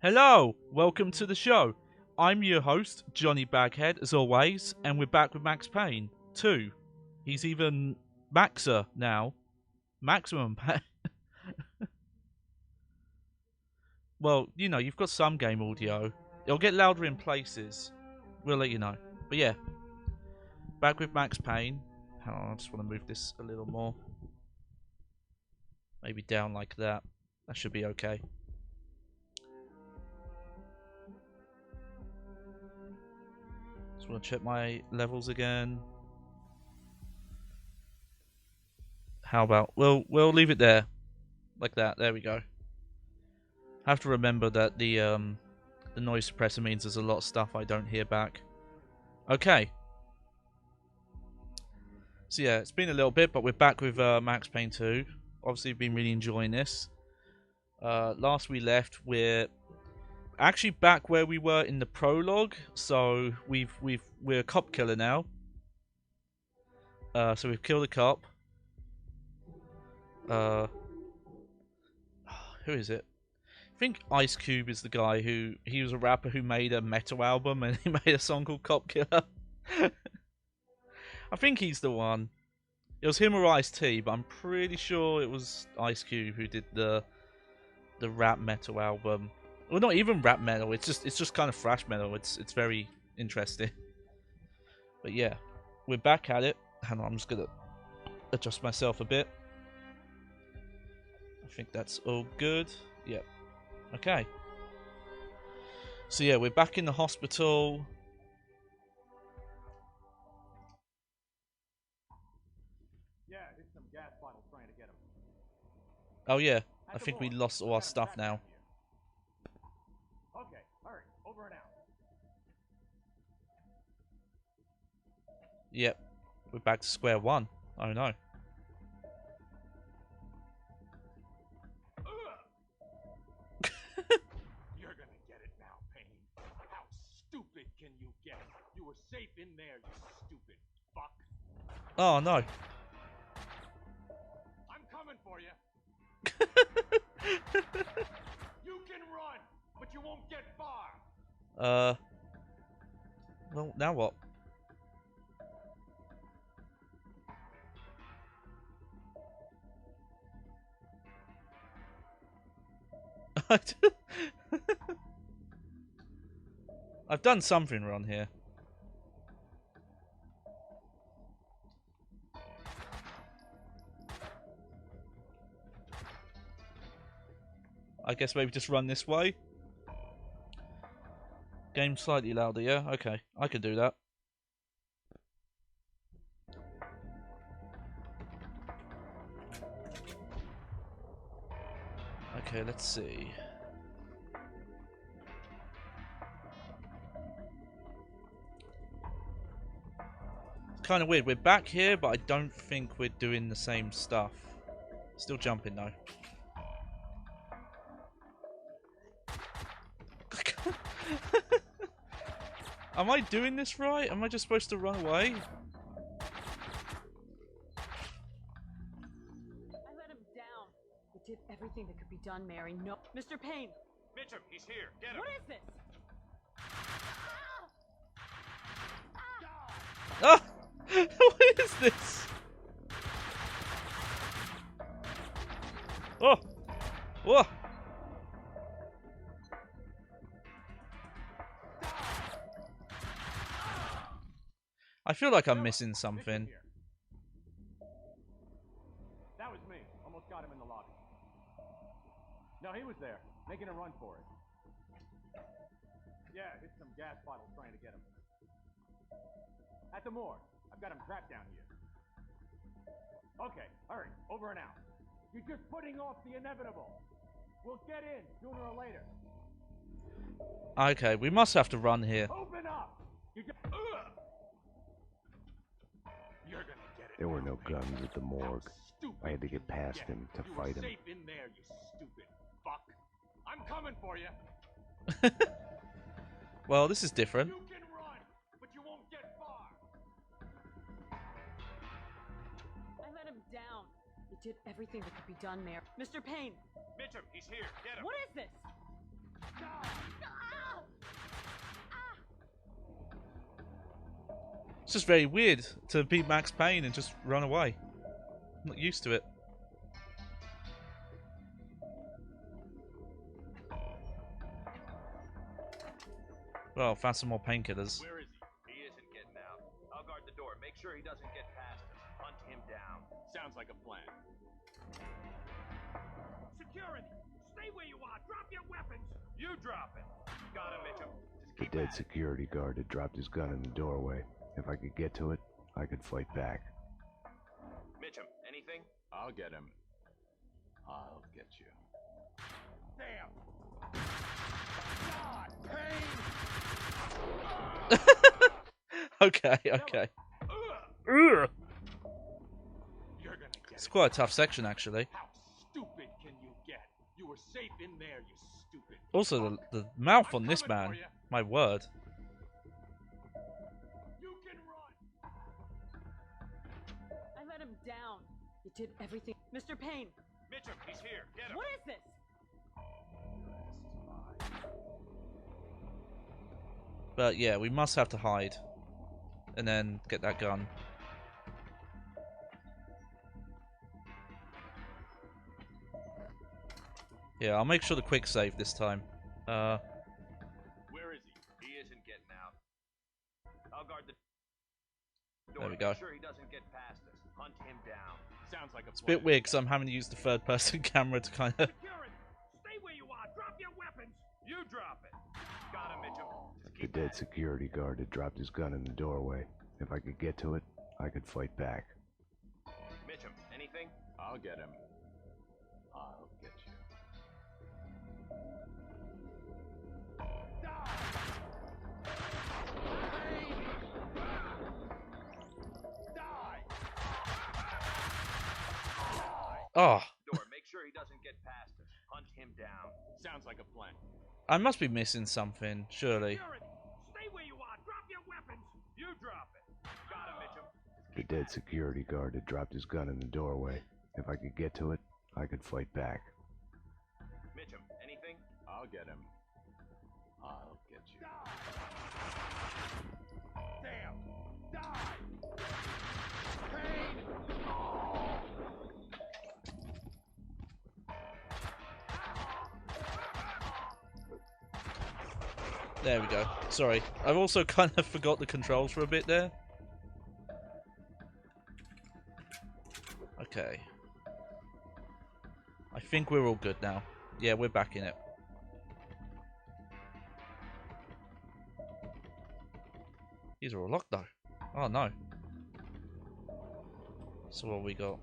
Hello, welcome to the show. I'm your host, Johnny Baghead, as always, and we're back with Max Payne 2. He's even Maxer now. Maximum Payne. Well, you know, you've got some game audio. It'll get louder in places. We'll let you know. But yeah, back with Max Payne. Hang on, I just want to move this a little more. Maybe down like that. That should be okay. Just want to check my levels again. How about we'll leave it there, like that. There we go. I have to remember that the noise suppressor means there's a lot of stuff I don't hear back. Okay. So yeah, it's been a little bit, but we're back with Max Payne 2. Obviously, been really enjoying this. Last we left, we're actually back where we were in the prologue. So we're a cop killer now. So we've killed a cop. Who is it? I think Ice Cube is the guy he was a rapper who made a metal album and he made a song called Cop Killer. I think he's the one. It was him or Ice-T, but I'm pretty sure it was Ice Cube who did the rap metal album. Well, not even rap metal. It's just kind of thrash metal. It's very interesting. But yeah, we're back at it. Hang on, I'm just gonna adjust myself a bit. I think that's all good. Yep. Okay. So yeah, we're back in the hospital. Yeah, hit some gas bottles trying to get him. Oh yeah, I think we lost all our stuff now. Okay, hurry, over and out. Yep, we're back to square one. Oh no. You're gonna get it now, Payne. How stupid can you get? You were safe in there, you stupid fuck. Oh no. I'm coming for you. You can run, but you won't get far. Well, now what? I've done something wrong here. I guess maybe just run this way. Game slightly louder, yeah? Okay, I can do that. Okay, let's see. It's kind of weird. We're back here, but I don't think we're doing the same stuff. Still jumping though. Am I doing this right? Am I just supposed to run away? I let him down. We did everything that could be done, Mary. No, Mr. Payne. Mitchum, he's here. Get him. What is this? Ah! What is this? Oh! Whoa! I feel like I'm missing something. That was me. Almost got him in the lobby. No, he was there, making a run for it. Yeah, hit some gas bottles trying to get him. At the morgue. I've got him trapped down here. Okay, hurry, over and out. You're just putting off the inevitable. We'll get in sooner or later. Okay, we must have to run here. Open up! You just... You're gonna get it. There were now, no Payne. guns at the morgue. I had to get past him to fight him. You were safe in there, you stupid fuck. I'm coming for you. Well, this is different. You can run, but you won't get far. I let him down. We did everything that could be done, Mary. Mr. Payne. Mitchum, he's here. Get him. What is this? It's just very weird to be Max Payne and just run away. I'm not used to it. Well, found some more painkillers. Where is he? He isn't getting out. I'll guard the door. Make sure he doesn't get past us. Hunt him down. Sounds like a plan. Security! Stay where you are! Drop your weapons! You drop it! Got him, Mitchum. Just The keep dead at it. security guard had dropped his gun in the doorway. If I could get to it, I could fight back. Mitchum, anything? I'll get him. I'll get you. Damn! God, Payne! Okay, okay. Ugh. You're gonna get It's it. quite a tough section, actually. How stupid can you get? You were safe in there, you stupid. Also, the mouth on this man. My word. You can run! I let him down. You did everything. Mr. Payne, Mitchum, he's here. Get him. what is this? But yeah, we must have to hide. And then get that gun. Yeah, I'll make sure to quick save this time. Where is he? He isn't getting out. I'll guard the door. There we go. Make sure he doesn't get past us. Hunt him down. Sounds like a It's a bit weird because I'm having to use the third person camera to kind of... Security! Stay where you are! Drop your weapons! You drop it! Got him, Mitchum. Just The keep dead at it. security guard had dropped his gun in the doorway. If I could get to it, I could fight back. Mitchum, anything? I'll get him. I'll get you. Oh, Door. Make sure he doesn't get past us. Hunt him down. Sounds like a plan. I must be missing something, surely. Security! Stay where you are! Drop your weapons! You drop it! Got him, Mitchum. The dead security guard had dropped his gun in the doorway. If I could get to it, I could fight back. Mitchum, anything? I'll get him. I'll get you. Damn! Die! Payne! There we go. Sorry. I've also kind of forgot the controls for a bit there. Okay. I think we're all good now. Yeah, we're back in it. These are all locked though. Oh no. So what we got?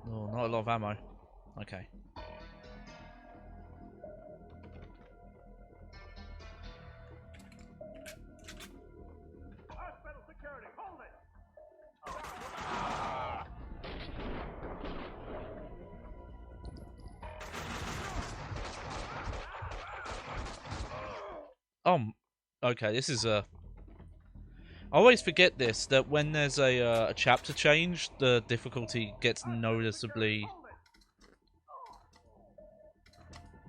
Oh, not a lot of ammo. Okay. Hospital security, hold it! Okay, this is a... I always forget this, that when there's a chapter change, the difficulty gets noticeably...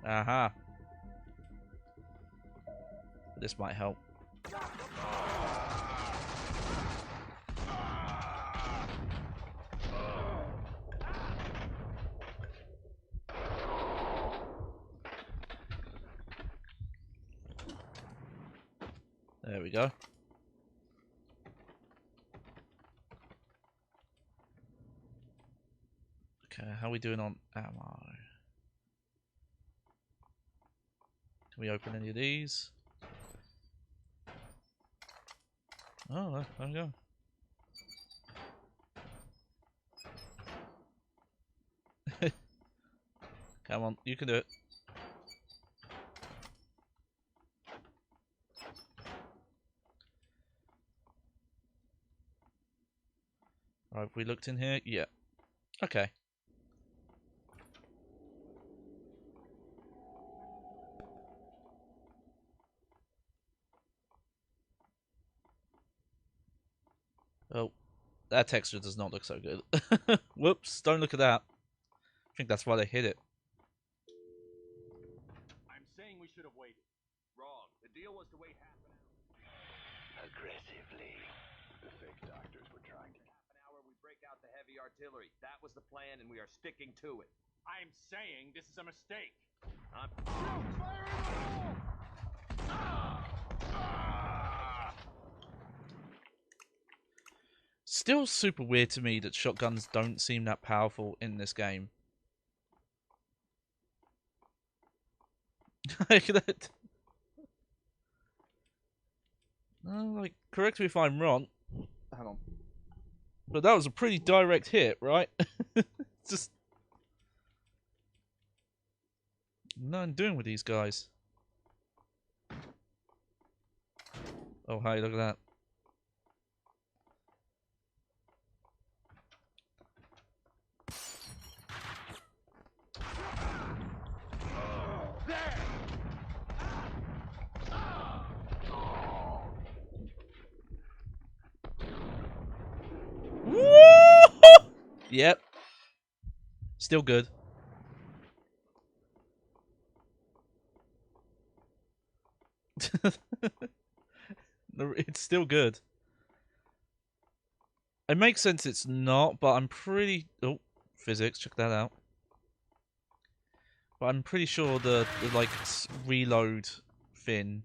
Aha. This might help. There we go. Okay, how are we doing on ammo? Can we open any of these? Oh, there we go. Come on, you can do it. Right, have we looked in here? Yeah. Okay. Oh, that texture does not look so good. Whoops, don't look at that. I think that's why they hid it. I'm saying we should have waited. Wrong. The deal was to wait half an aggressively. The fake doctors were trying to... Half an hour, we break out the heavy artillery. That was the plan, and we are sticking to it. I'm saying this is a mistake. Still super weird to me that shotguns don't seem that powerful in this game. Like that. Like, correct me if I'm wrong. Hang on. But that was a pretty direct hit, right? Just nothing doing with these guys. Oh, hey, look at that. Woo! Yep. Still good. It's still good. It makes sense it's not, but I'm pretty... Oh, physics, check that out. But I'm pretty sure the like, reload fin...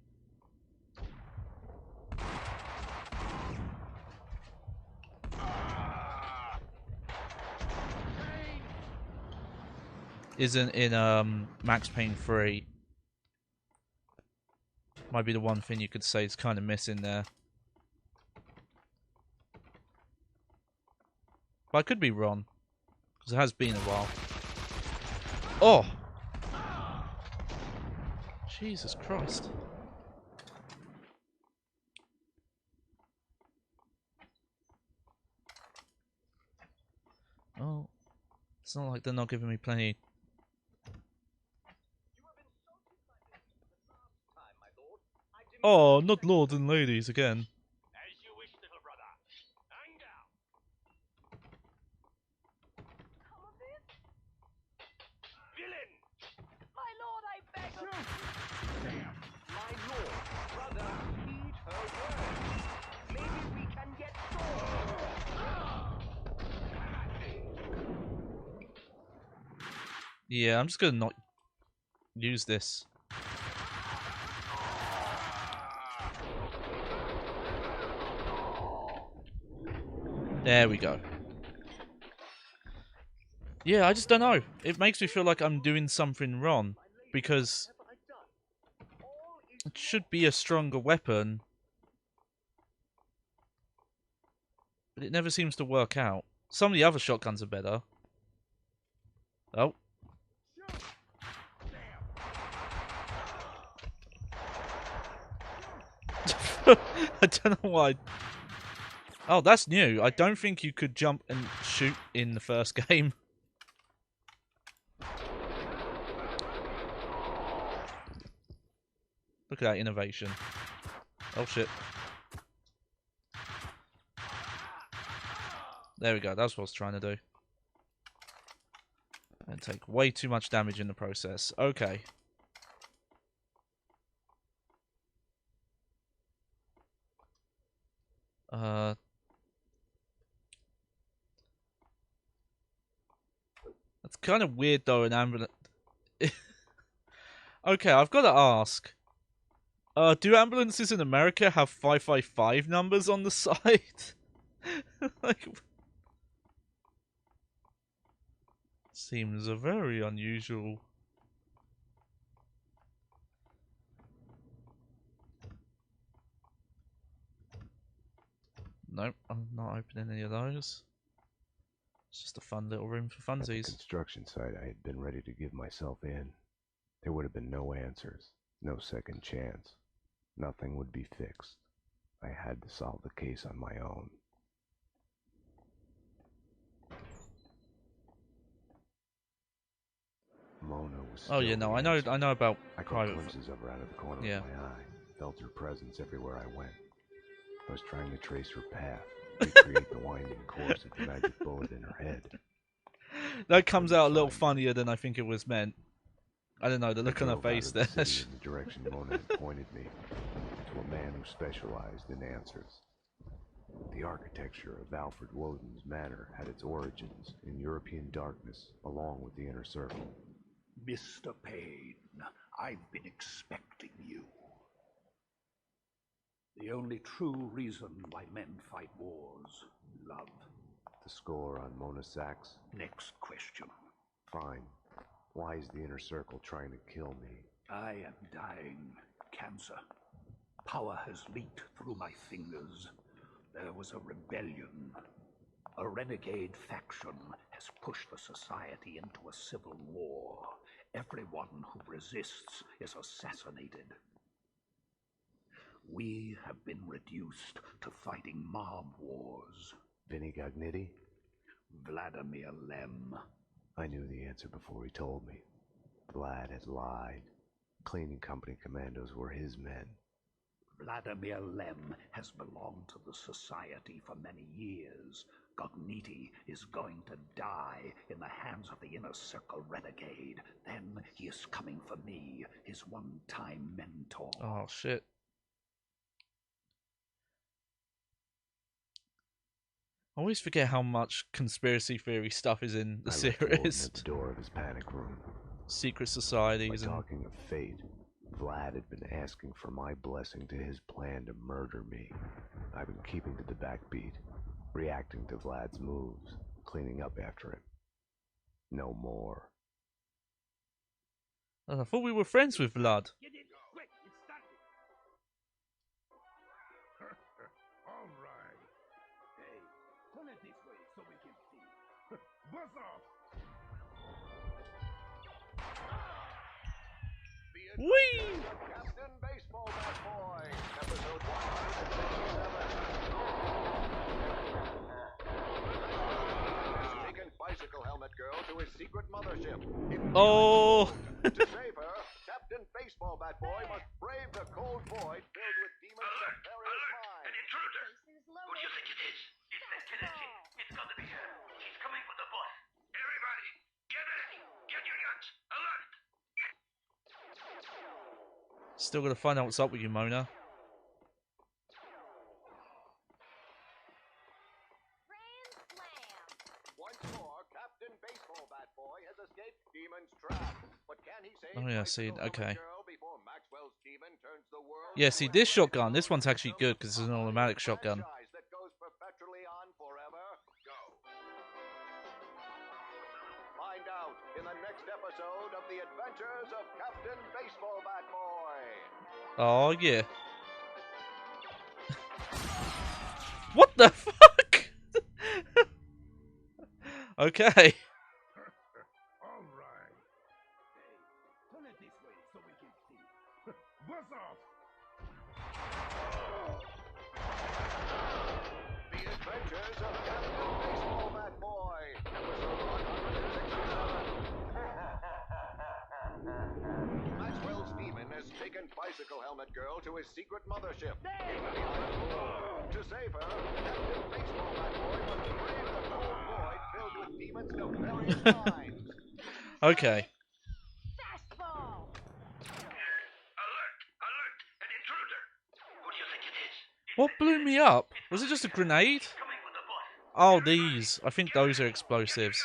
isn't in Max Payne 3. Might be the one thing you could say is kind of missing there. But I could be wrong, because it has been a while. Oh! Jesus Christ. Oh. It's not like they're not giving me plenty. Oh, not lords and ladies again. As you wish, little brother. Villain! My lord, I beg of you. My lord, brother, heed her words. Maybe we can get Yeah, I'm just gonna not use this. There we go. Yeah, I just don't know. It makes me feel like I'm doing something wrong. Because it should be a stronger weapon. But it never seems to work out. Some of the other shotguns are better. Oh. I don't know why. Oh, that's new. I don't think you could jump and shoot in the first game. Look at that innovation. Oh shit. There we go. That's what I was trying to do. And take way too much damage in the process. Okay. That's kind of weird though, an ambulance. Okay, I've got to ask. Do ambulances in America have 555 numbers on the side? Like, seems a very unusual. Nope, I'm not opening any of those. It's just a fun little room for At the funsies. construction site, I had been ready to give myself in. There would have been no answers, no second chance. Nothing would be fixed. I had to solve the case on my own. Mona was Oh yeah, still no, the answer. I know about I caught private. glimpses of her out of the corner Yeah. of my eye, felt her presence everywhere I went. I was trying to trace her path, recreate the winding course of the magic bullet in her head. That comes out a little funnier than I think it was meant. I don't know, the look on her drove out face of the there. city in the direction Mona had pointed me. to a man who specialized in answers. The architecture of Alfred Woden's manor had its origins in European darkness, along with the Inner Circle. Mr. Payne, I've been expecting you. The only true reason why men fight wars, love. The score on Mona Sachs? Next question. Fine. Why is the Inner Circle trying to kill me? I am dying. Cancer. Power has leaked through my fingers. There was a rebellion. A renegade faction has pushed the society into a civil war. Everyone who resists is assassinated. We have been reduced to fighting mob wars. Vinny Gognitti? Vladimir Lem. I knew the answer before he told me. Vlad had lied. Cleaning company commandos were his men. Vladimir Lem has belonged to the society for many years. Gognitti is going to die in the hands of the Inner Circle renegade. Then he is coming for me, his one-time mentor. Oh, shit. I always forget how much conspiracy theory stuff is in the I left Woden series. at the door of his panic room. Secret By societies and... talking of fate, Vlad had been asking for my blessing to his plan to murder me. I've been keeping to the backbeat, reacting to Vlad's moves, cleaning up after him. No more. I thought we were friends with Vlad. Get in! Quick! It's starting! All right. Hey, turn it this way so we can see. Buzz off! Whee! Captain Baseball Bat Boy, episode 167. Taken bicycle helmet girl to his secret mothership. Oh! To save her, Captain Baseball Bat Boy must brave the cold void filled with demons of various minds. An intruder! Who do you think it is? It's that tendency. It's got to be her. She's coming for the boss. Everybody, get ready. Get your guns. Alert! Still gotta find out what's up with you, Mona. Once more, Captain Baseball Bat Boy has escaped Demon's trap. But can he save Oh yeah, see, Bicycle okay. Helmet Girl before Maxwell's demon turns the world Yeah, into see, a this hell? shotgun, this one's actually good because it's an automatic shotgun. Franchise that goes perpetually on forever. Go. Find out in the next episode of The Adventures of Captain Baseball Bat Boy. Oh yeah. What the fuck? Okay. All right. Hey, turn it this way so we can see. Buzz off! The Adventures of Captain Baseball Bat Boy. Episode 167. Maxwell's demon has taken Bicycle Helmet Girl to his secret mothership. To save her, Captain Baseball Bat Boy must brave the cold void filled with demons of various kinds. Okay. Fastball! Alert! Alert! An intruder! Who do you think it is? What blew me up? Was it just a grenade? Coming for the boss. Oh, these. I think those are explosives.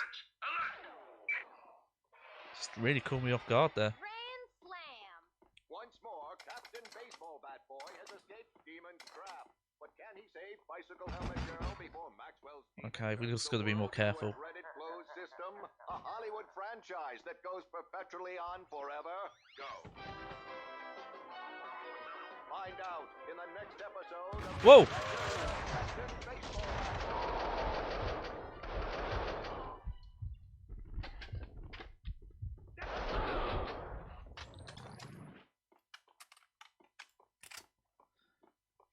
Just really caught me off guard there. Grand slam! Once more, Captain Baseball Bat Boy has escaped Demon's trap. But can he save Bicycle Helmet Girl before Maxwell's demon Okay, we turns just the gotta be more world into a careful. dreaded closed system? A Hollywood franchise that goes perpetually on forever? Go. Find out in the next episode of Whoa! Captain Baseball Bat Boy.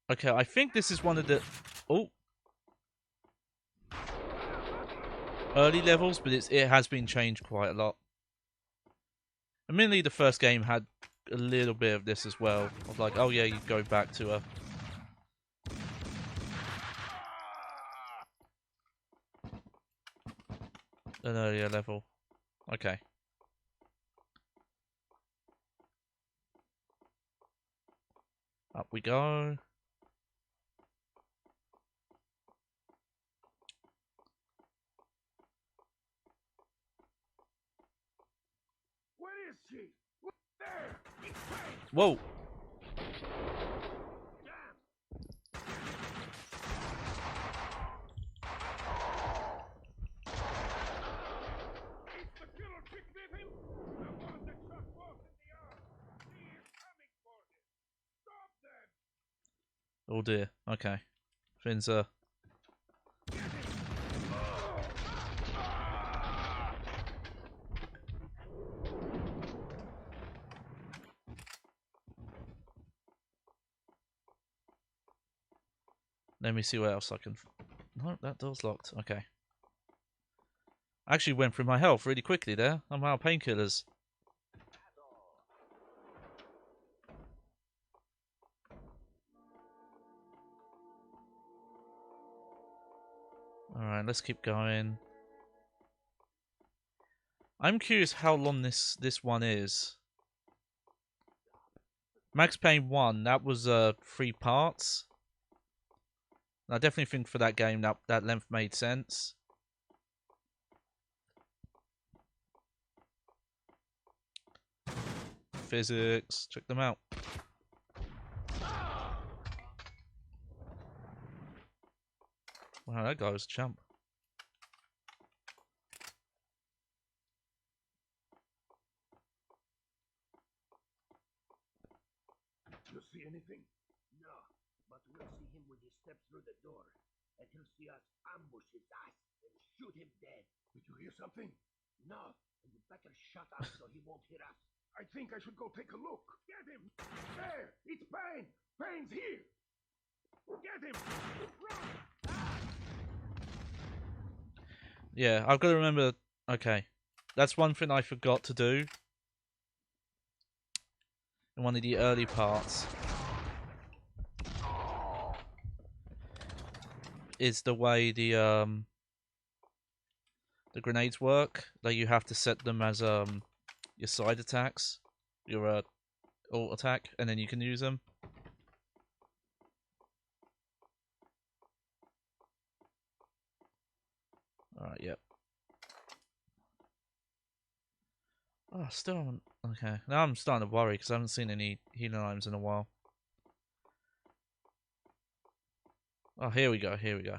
Okay, I think this is one of the... Oh! Early levels, but it has been changed quite a lot. Admittedly, the first game had a little bit of this as well. Of like, oh yeah, you go back to an earlier level. Okay. Up we go. Where is she? There! It's Payne! Whoa! It's the killer chick with him! The one that shot both in the arm! She is coming for him! Stop them! Oh dear. Okay. Finn's Let me see what else I can. No, that door's locked. Okay. I actually went through my health really quickly there. I'm out of painkillers. Alright, let's keep going. I'm curious how long this one is. Max Payne 1, that was 3 parts. I definitely think for that game that length made sense. Physics, check them out. Wow, that guy was a champ. You see anything? No, but we'll see him when he steps through the door. And he'll see us ambush his ass and shoot him dead. Did you hear something? No, and you better shut up so he won't hear us. I think I should go take a look. Get him! There! It's Payne! Payne's here! Get him! Run! Yeah, I've got to remember. Okay, that's one thing I forgot to do in one of the early parts. Is the way the grenades work. Like you have to set them as your side attacks, your alt attack, and then you can use them. Alright, yep. Oh, still haven't. Okay, now I'm starting to worry because I haven't seen any healing items in a while. Oh, here we go, here we go.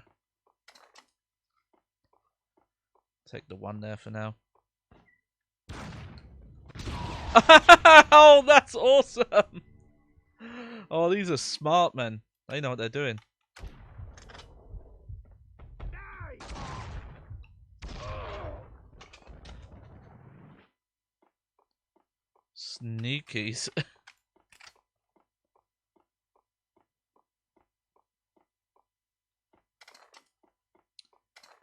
Take the one there for now. Oh, that's awesome! Oh, these are smart men. They know what they're doing. Sneakies.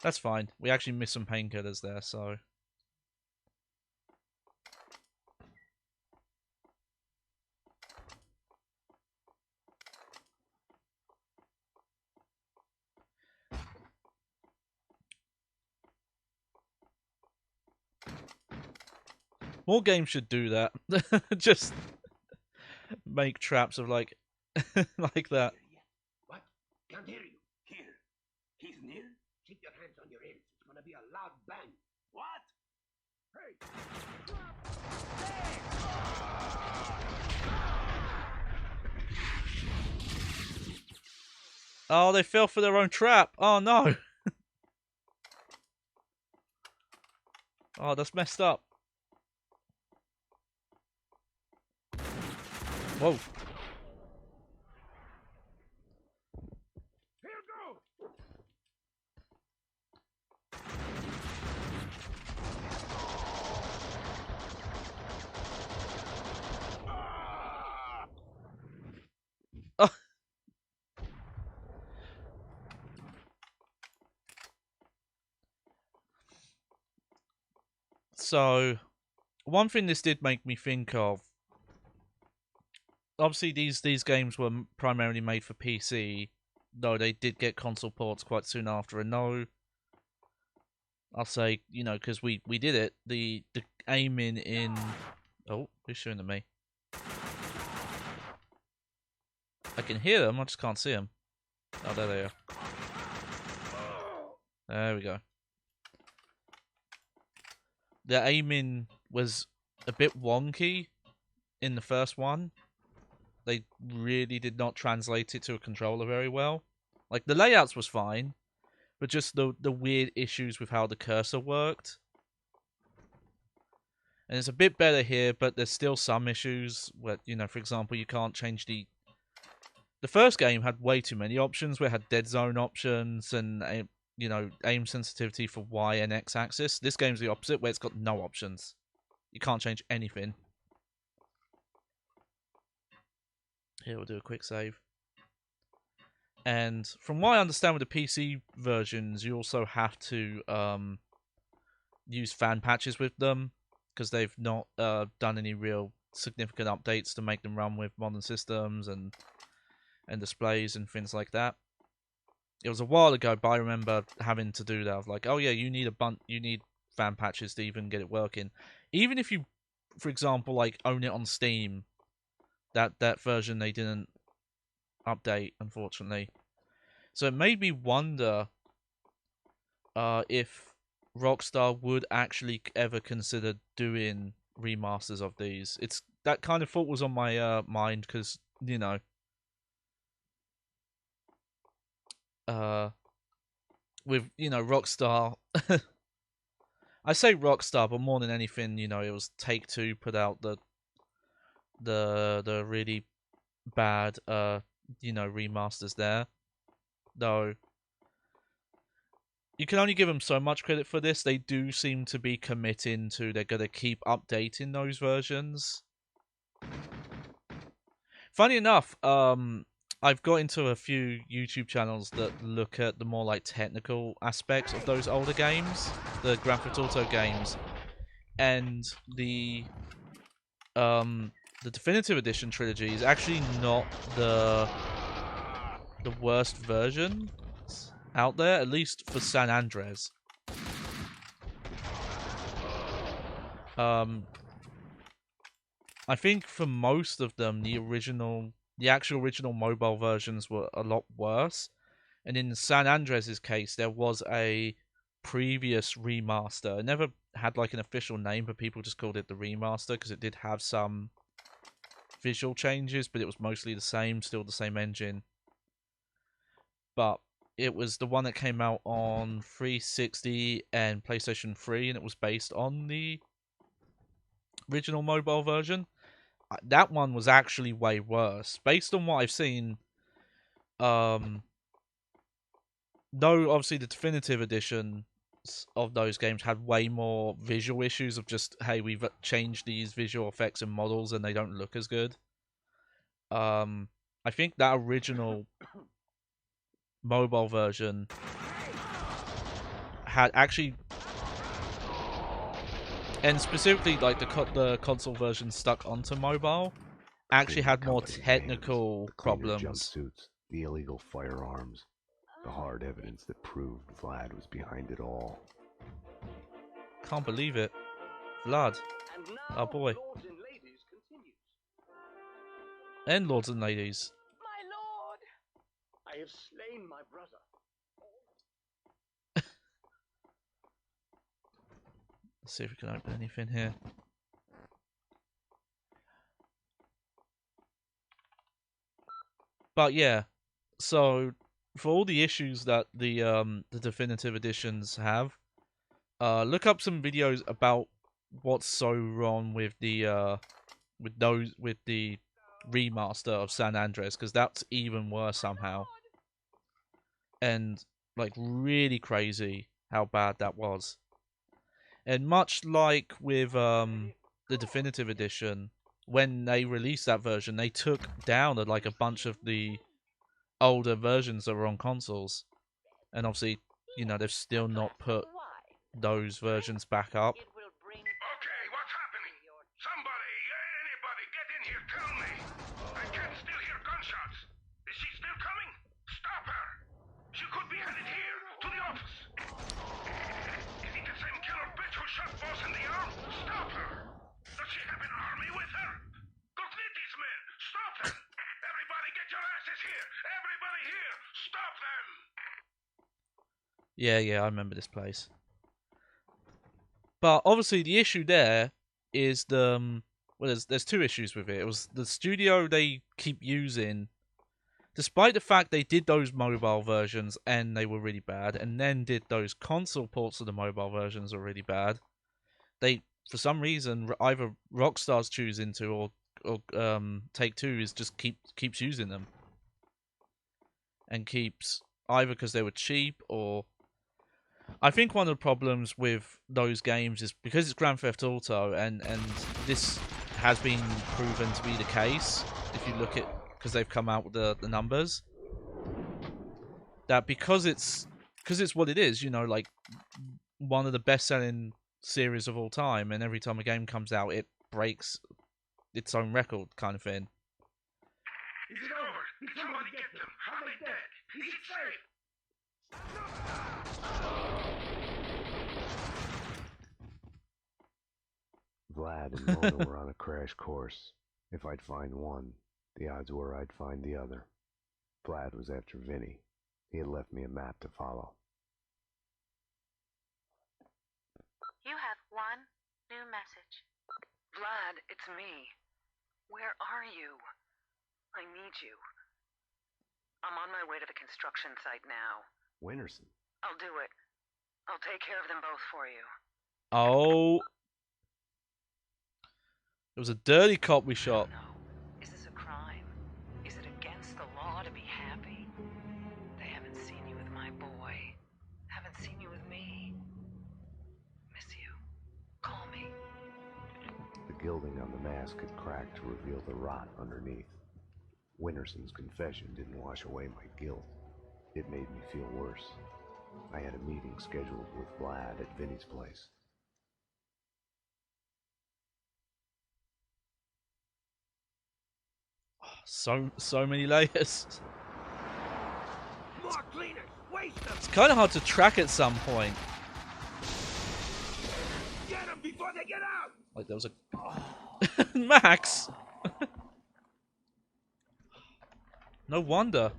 That's fine. We actually missed some painkillers there, so. More games should do that. Just make traps of like like that. What? Can't hear you. Here. He's near? Keep your hands on your ears. It's gonna be a loud bang. What? Hey! Oh, they fell for their own trap. Oh no. Oh, that's messed up. Whoa. Here goes! So, one thing this did make me think of. Obviously, these games were primarily made for PC, though they did get console ports quite soon after. And no, I'll say, you know, because we did it. The aiming in. Oh, who's shooting at me? I can hear them, I just can't see them. Oh, there they are. There we go. The aiming was a bit wonky in the first one. They really did not translate it to a controller very well. Like, the layouts was fine, but just the weird issues with how the cursor worked. And it's a bit better here, but there's still some issues where, you know, for example, you can't change the... The first game had way too many options, where it had dead zone options and, you know, aim sensitivity for Y and X axis. This game's the opposite, where it's got no options. You can't change anything. Here, we'll do a quick save. And from what I understand with the PC versions, you also have to use fan patches with them, because they've not done any real significant updates to make them run with modern systems and displays and things like that. It was a while ago, but I remember having to do that. I was like, oh yeah, you need fan patches to even get it working. Even if you, for example, like own it on Steam, that version they didn't update, unfortunately. So it made me wonder if Rockstar would actually ever consider doing remasters of these. It's that kind of thought was on my mind, because, you know, with, you know, Rockstar. I say Rockstar, but more than anything, you know, it was Take-Two put out the really bad you know, remasters there. Though you can only give them so much credit for this. They do seem to be committing to they're going to keep updating those versions. Funny enough, I've got into a few YouTube channels that look at the more like technical aspects of those older games, the Grand Theft Auto games, and the Definitive Edition trilogy is actually not the worst version out there, at least for San Andreas. I think for most of them, the actual original mobile versions were a lot worse. And in San Andreas' case, there was a previous remaster. It never had like an official name, but people just called it the remaster because it did have some visual changes, but it was mostly the same, still the same engine. But it was the one that came out on 360 and PlayStation 3, and it was based on the original mobile version. That one was actually way worse. Based on what I've seen, though obviously the definitive editions of those games had way more visual issues of just, hey, we've changed these visual effects and models and they don't look as good. I think that original mobile version had actually, and specifically like the console version stuck onto mobile, actually had more technical problems. Jumpsuits, the illegal firearms, the hard evidence that proved Vlad was behind it all. Can't believe it. Vlad. Oh boy. Lords and ladies continues. And lords and ladies. My lord! I have slain my brother. Let's see if we can open anything here. But yeah, so for all the issues that the definitive editions have, look up some videos about what's so wrong with the remaster of San Andreas, because that's even worse somehow. And like really crazy how bad that was. And much like with the definitive edition, when they released that version, they took down like a bunch of the older versions that were on consoles. And obviously, you know, they've still not put those versions back up. Okay, what's happening? Somebody, anybody, get in here, tell me. I can still hear gunshots. Is she still coming? Stop her. She could be headed here, to the office. Is it the same killer bitch who shot Boss in the arm? Stop her. Does she have an army with her? Go get these men. Stop them. Everybody Somebody get your asses here! Everybody here! Stop them! Yeah, I remember this place. But obviously the issue there is the well, there's two issues with it. It was the studio they keep using, despite the fact they did those mobile versions and they were really bad, and then did those console ports of the mobile versions were really bad. They, for some reason, either Rockstar's choosing to or Take-Two is just keeps using them, and keeps either because they were cheap or. I think one of the problems with those games is because it's Grand Theft Auto, and this has been proven to be the case. If you look at, because they've come out with the numbers, that because it's what it is, you know, like one of the best-selling series of all time, and every time a game comes out, it breaks its own record, kind of thing. Is it over? Somebody get them! Are they dead? Is it safe? Vlad and Mona were on a crash course. If I'd find one, the odds were I'd find the other. Vlad was after Vinny. He had left me a map to follow. You have one new message. Vlad, it's me. Where are you? I need you. I'm on my way to the construction site now. Winterson. I'll do it. I'll take care of them both for you. Oh. It was a dirty cop we shot. No. Is this a crime? Is it against the law to be happy? They haven't seen you with my boy. Haven't seen you with me. Miss you. Call me. The gilding on the mask had cracked to reveal the rot underneath. Winterson's confession didn't wash away my guilt. It made me feel worse. I had a meeting scheduled with Vlad at Vinny's place. So many layers. More cleaners! Waste them! It's kind of hard to track at some point. Get them before they get out! Like there was a Max. No wonder.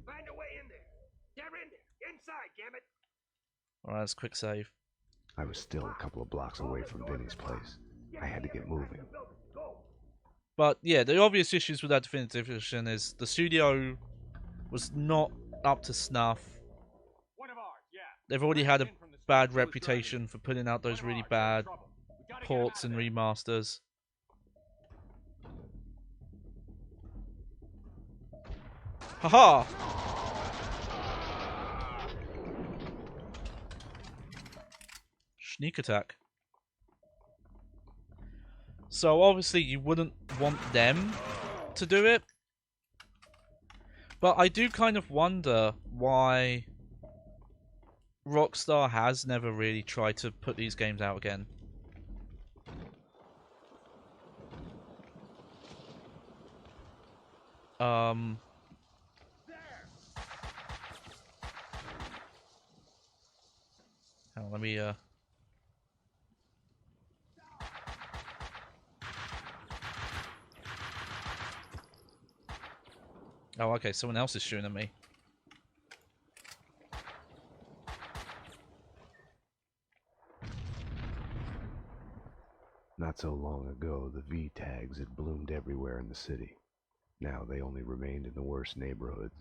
Find a way in there. They're in there. Inside, damn it. Alright, let's quick save. I was still a couple of blocks away from Vinny's place. I had to get moving. But yeah, the obvious issues with that definitive edition is the studio was not up to snuff. One of ours, yeah. They've already had a bad reputation for putting out those really bad ports and remasters. Haha! Sneak attack. So obviously you wouldn't want them to do it. But I do kind of wonder why Rockstar has never really tried to put these games out again. Hang on, let me Oh, okay, someone else is shooting at me. Not so long ago, the V-tags had bloomed everywhere in the city. Now they only remained in the worst neighborhoods.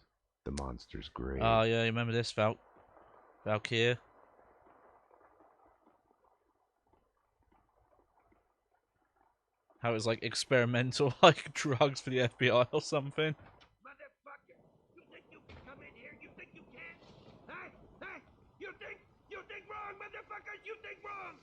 The monster's grave. Oh, yeah, you remember this, Valkyrie? How it was like experimental, like drugs for the FBI or something. Motherfucker! You think you can come in here? You think you can? Huh? Huh? You think wrong, motherfuckers! You think wrong!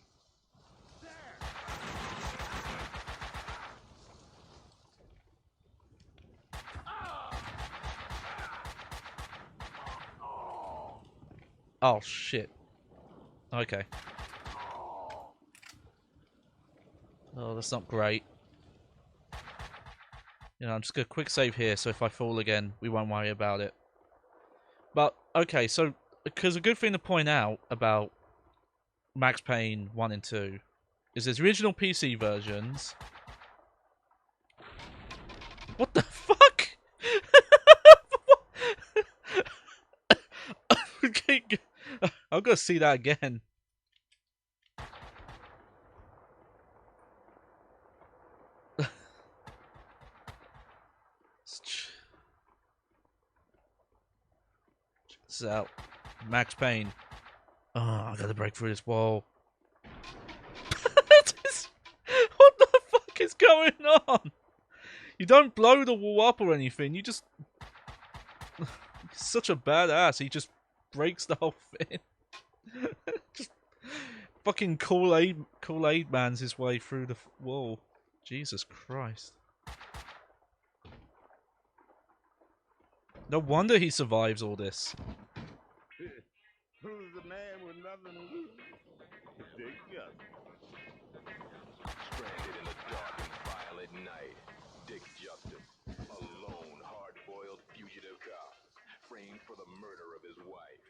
Oh, shit. Okay. Oh, that's not great. You know, I'm just going to quick save here, so if I fall again, we won't worry about it. But, okay, so, because a good thing to point out about Max Payne 1 and 2 is there's original PC versions. What the fuck? I've got to see that again. Check this out. Max Payne. Oh, I gotta break through this wall. What the fuck is going on? You don't blow the wall up or anything. You just... He's such a badass. He just breaks the whole thing. Just fucking Kool-Aid man's his way through the wall. Jesus Christ. No wonder he survives all this. Who's the man with nothing to lose? Dick Justice. Stranded in a dark and violent night, Dick Justice, a lone, hard-boiled fugitive cop, framed for the murder of his wife,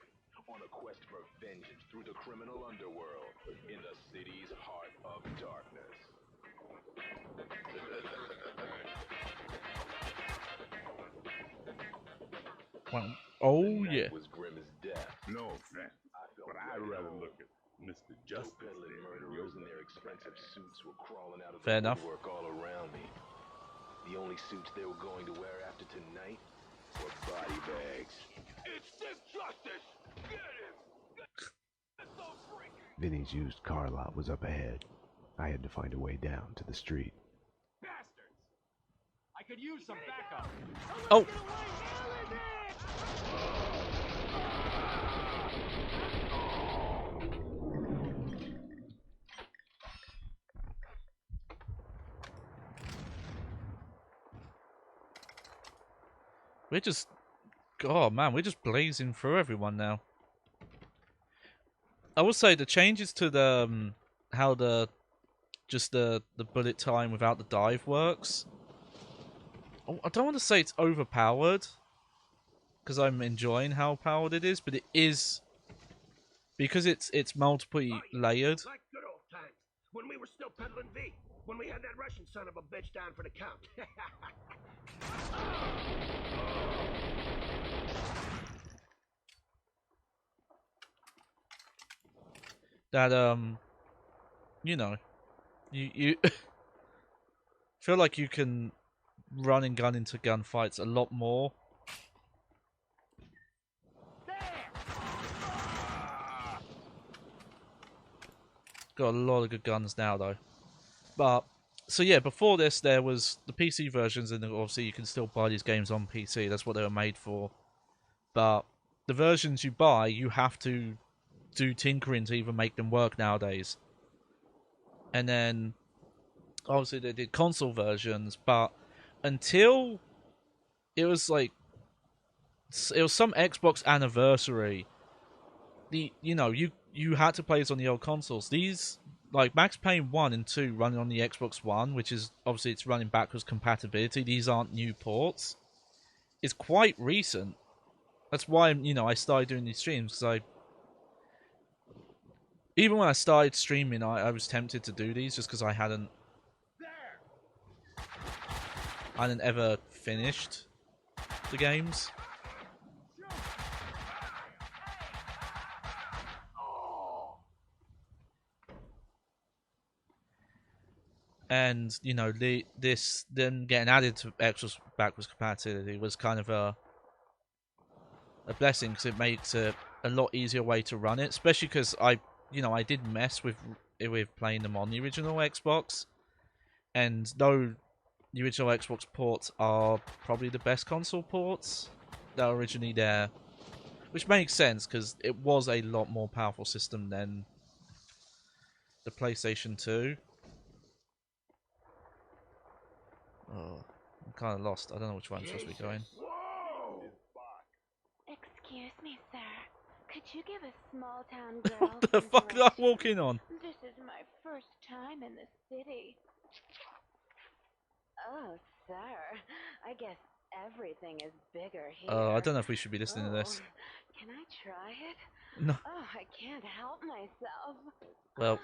on a quest for vengeance through the criminal underworld in the city's heart of darkness. Well, oh yeah. Was grim as death. No offense, but I'd rather look at Mr. Justice Peddling than murderers in your their expensive suits were crawling out of Fair the enough. woodwork all around me. The only suits they were going to wear after tonight were body bags. It's Dick Justice! Get him! Get the freak! Vinny's used car lot was up ahead. I had to find a way down to the street. bastards! I could use some backup. Oh. We're just... Oh man, we're just blazing through everyone now. I will say the changes to the... how the... just the bullet time without the dive works. Oh, I don't want to say it's overpowered, because I'm enjoying how powered it is, but it is... because it's multiple layered. Like good old times, when we were still peddling V, when we had that Russian son of a bitch down for the count. That you know, you feel like you can run and gun into gunfights a lot more. Got a lot of good guns now though. But so yeah, before this there was the PC versions, and obviously you can still buy these games on PC. That's what they were made for. But the versions you buy, you have to do tinkering to even make them work nowadays. And then obviously they did console versions, but until it was like it was some Xbox anniversary, you had to play this on the old consoles. These, like Max Payne 1 and 2 running on the Xbox One, which is obviously it's running backwards compatibility. These aren't new ports. It's quite recent. That's why I started doing these streams, because even when I started streaming, I was tempted to do these just because I hadn't ever finished the games. And this then getting added to Xbox backwards compatibility was kind of a blessing, because it makes a lot easier way to run it, especially because I did mess with playing them on the original Xbox, and though the original Xbox ports are probably the best console ports that were originally there, which makes sense because it was a lot more powerful system than the PlayStation 2. Oh, I'm kind of lost. I don't know which way I'm supposed to be going. Whoa! Excuse me, sir. Could you give a small town girl What the some fuck did I directions? walk in on? This is my first time in the city. Oh, sir. I guess everything is bigger here. I don't know if we should be listening to this. Can I try it? No. Oh, I can't help myself. Well,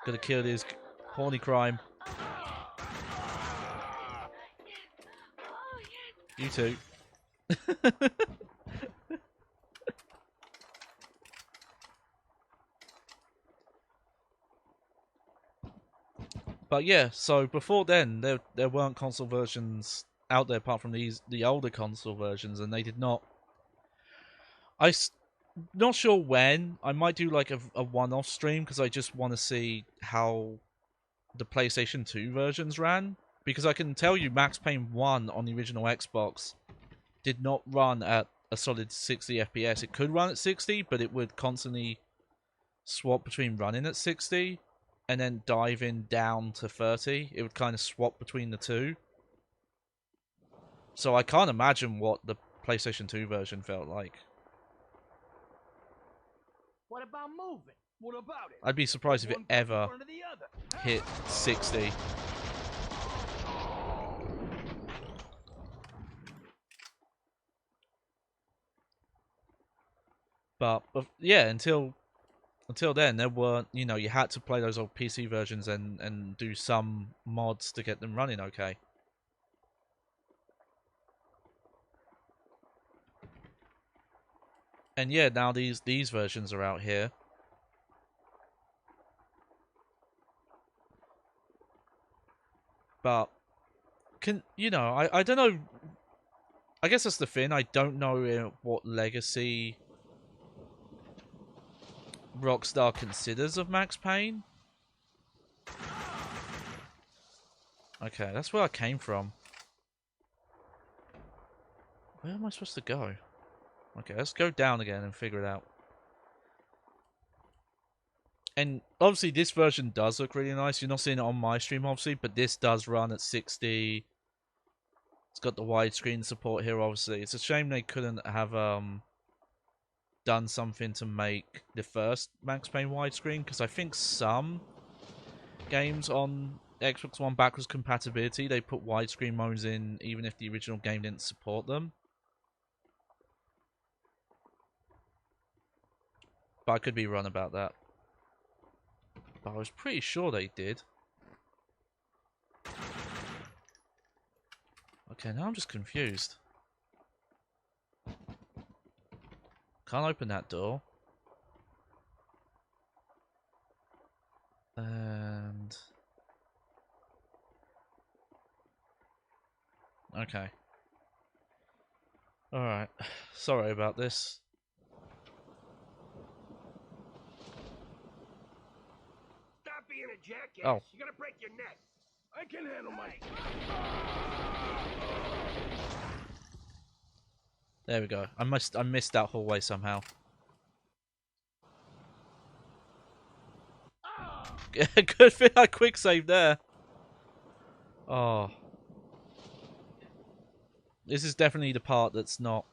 gotta kill this horny crime. Oh, yes. You too. But yeah, so before then, there weren't console versions out there apart from the older console versions, and they did not. Not sure when. I might do like a one-off stream because I just want to see how the PlayStation 2 versions ran. Because I can tell you, Max Payne 1 on the original Xbox did not run at a solid 60 FPS. It could run at 60, but it would constantly swap between running at 60 and then diving down to 30. It would kind of swap between the two. So I can't imagine what the PlayStation 2 version felt like. What about moving? What about it? I'd be surprised if it One ever in front of the other. hit 60. But yeah, until then, there weren't, you know, you had to play those old PC versions and do some mods to get them running okay. And yeah, now these versions are out here. But I don't know. I guess that's the thing. I don't know what legacy Rockstar considers of Max Payne. Okay, that's where I came from. Where am I supposed to go? Okay, let's go down again and figure it out. And obviously this version does look really nice. You're not seeing it on my stream, obviously, but this does run at 60. It's got the widescreen support here, obviously. It's a shame they couldn't have done something to make the first Max Payne widescreen, because I think some games on Xbox One backwards compatibility, they put widescreen modes in even if the original game didn't support them. But I could be wrong about that. But I was pretty sure they did. Okay, now I'm just confused. Can't open that door. And... okay. Alright. Sorry about this. Stop being a jackass. Oh. You're gonna break your neck. I can handle my... There we go. I missed that hallway somehow. Good thing I quick saved there. Oh. This is definitely the part that's not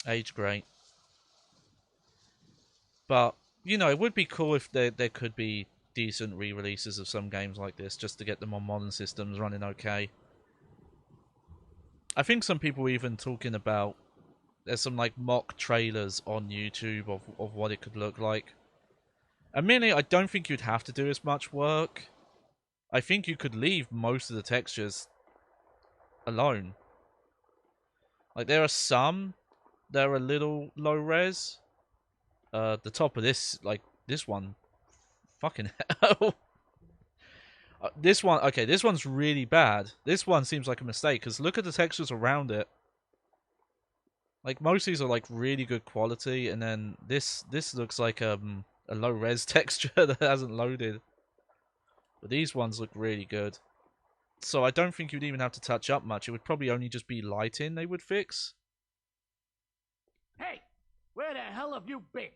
aged great. But, you know, it would be cool if there could be decent re-releases of some games like this, just to get them on modern systems running okay. I think some people were even talking about, there's some like mock trailers on YouTube of what it could look like. Admittedly, I don't think you'd have to do as much work. I think you could leave most of the textures alone. Like, there are some that are a little low res. The top of this, like, this one, fucking hell. This one, okay, this one's really bad. This one seems like a mistake, because look at the textures around it. Like, most of these are, like, really good quality, and then this looks like a low-res texture that hasn't loaded. But these ones look really good. So I don't think you'd even have to touch up much. It would probably only just be lighting they would fix. Hey, where the hell have you been?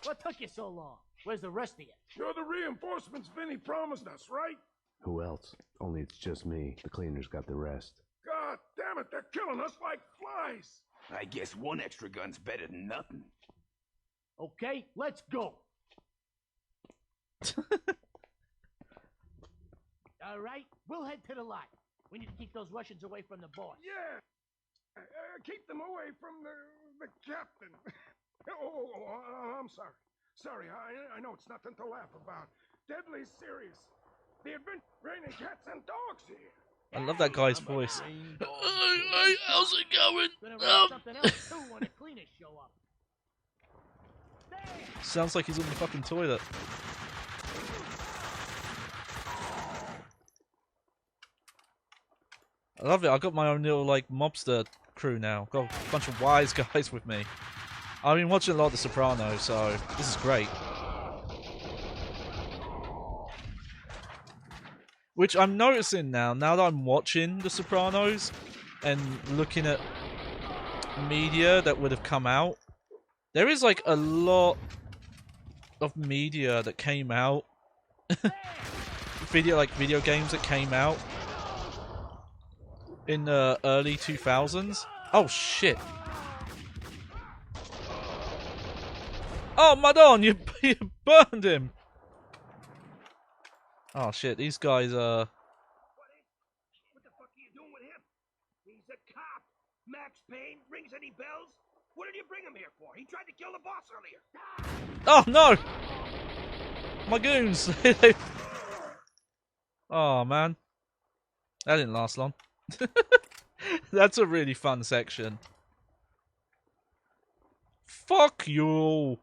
What took you so long? Where's the rest of you? You're the reinforcements Vinny promised us, right? Who else? Only it's just me. The cleaners got the rest. God damn it, they're killing us like flies. I guess one extra gun's better than nothing. Okay, let's go. All right, we'll head to the lot. We need to keep those Russians away from the boss. Yeah, keep them away from the captain. I'm sorry. Sorry, I know it's nothing to laugh about. Deadly serious. The adventure raining cats and dogs here. I love that guy's voice. Hey, how's it going? Gonna run something else too when the cleaners show up. Sounds like he's on the fucking toilet. I love it. I got my own little like mobster crew now. Got a bunch of wise guys with me. I've been watching a lot of The Sopranos, so this is great. Which I'm noticing now that I'm watching The Sopranos and looking at media that would have come out. There is like a lot of media that came out. video games that came out in the early 2000s. Oh shit. Oh, Madon, you burned him. Oh shit, these guys What the fuck are you doing with him? He's a cop. Max Payne, rings any bells? What did you bring him here for? He tried to kill the boss earlier. Oh no! My goons! Oh man. That didn't last long. That's a really fun section. Fuck you!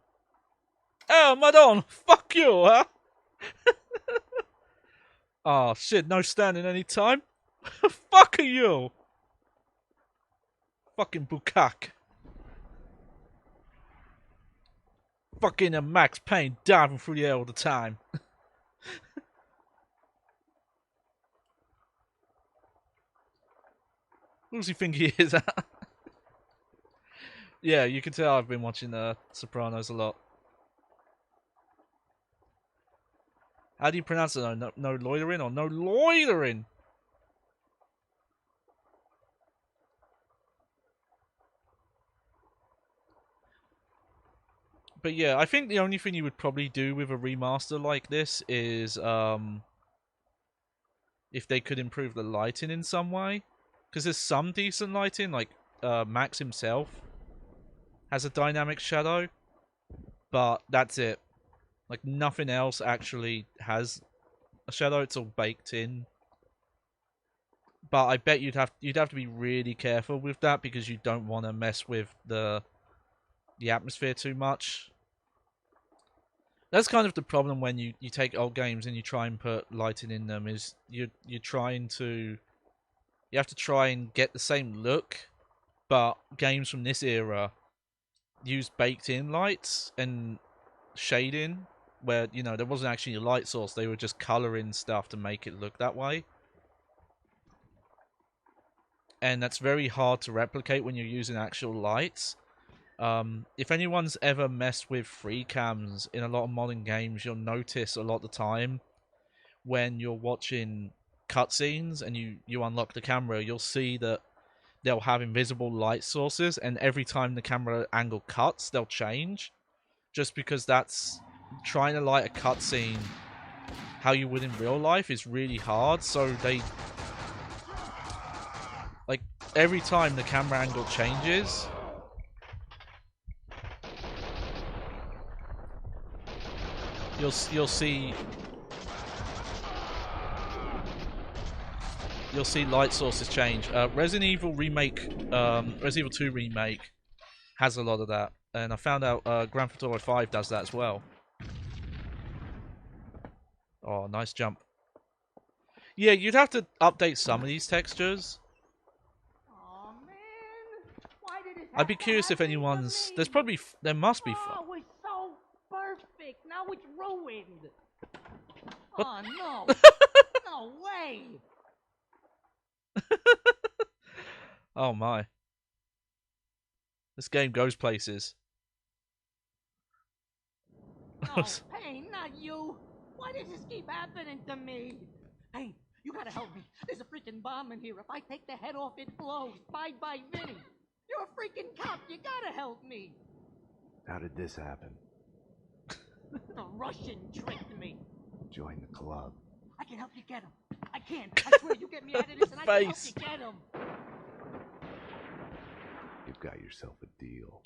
Oh, Madon! Fuck you, huh? Oh shit, no standing any time. Fuck you! Fucking Bukak. Fucking Max Payne diving through the air all the time. Who does he think he is? Yeah, you can tell I've been watching Sopranos a lot. How do you pronounce it? No loitering or no loitering? But yeah, I think the only thing you would probably do with a remaster like this is if they could improve the lighting in some way. Because there's some decent lighting, like Max himself has a dynamic shadow, but that's it. Like nothing else actually has a shadow, it's all baked in. But I bet you'd have to be really careful with that because you don't want to mess with the atmosphere too much. That's kind of the problem when you take old games and you try and put lighting in them, is you have to try and get the same look, but games from this era use baked in lights and shading where, you know, there wasn't actually a light source, they were just colouring stuff to make it look that way. And that's very hard to replicate when you're using actual lights. If anyone's ever messed with free cams in a lot of modern games, you'll notice a lot of the time when you're watching cutscenes and you unlock the camera, you'll see that they'll have invisible light sources, and every time the camera angle cuts, they'll change. Just because that's trying to light a cutscene how you would in real life is really hard, so they... like, every time the camera angle changes, you'll see light sources change. Resident Evil Evil 2 remake has a lot of that, and I found out Grand Theft Auto 5 does that as well. Oh, nice jump. Yeah, you'd have to update some of these textures. Oh man, why did it I'd be curious if anyone's... there must be fun. Oh, it's so perfect. Now it's ruined. What? Oh no, no way. Oh my. This game goes places. Oh, Payne, not you. Why does this keep happening to me? Payne, you gotta help me. There's a freaking bomb in here. If I take the head off, it blows. Bye bye, Vinny. You're a freaking cop. You gotta help me. How did this happen? The Russian tricked me. Join the club. I can help you get him. I can. I swear, you get me out of this and I can help you get him. You've got yourself a deal.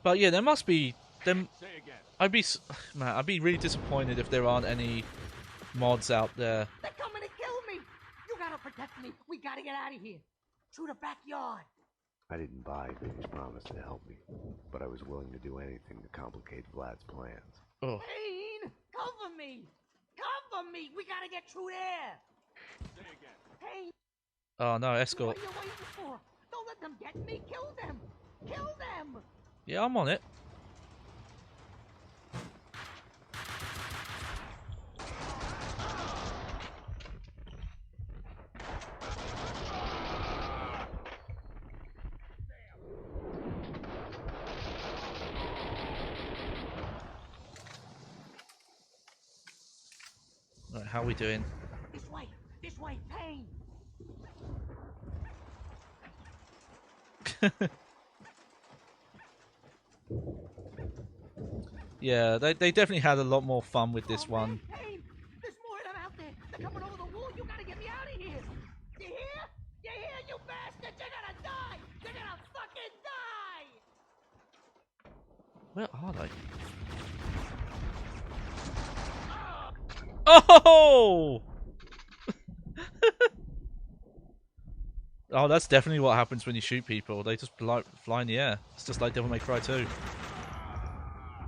But yeah, there must be... I'd be really disappointed if there aren't any mods out there. They're coming to kill me. You gotta protect me. We gotta get out of here. Through the backyard. I didn't buy Vinny's promise to help me, but I was willing to do anything to complicate Vlad's plans. Oh. Payne, cover me. Cover me! We gotta get through there! Say again. Payne, Oh no, escort. what are you waiting for? Don't let them get me! Kill them! Kill them! Yeah, I'm on it. Right, how are we doing? This way, Payne! Yeah, they definitely had a lot more fun with this one. Payne! There's more of them out there! They're coming over the wall! You gotta get me out of here! You hear? You hear, you bastards? You're gonna die! You're gonna fucking die! Where are they? Oh! Oh, that's definitely what happens when you shoot people. They just fly in the air. It's just like Devil May Cry 2.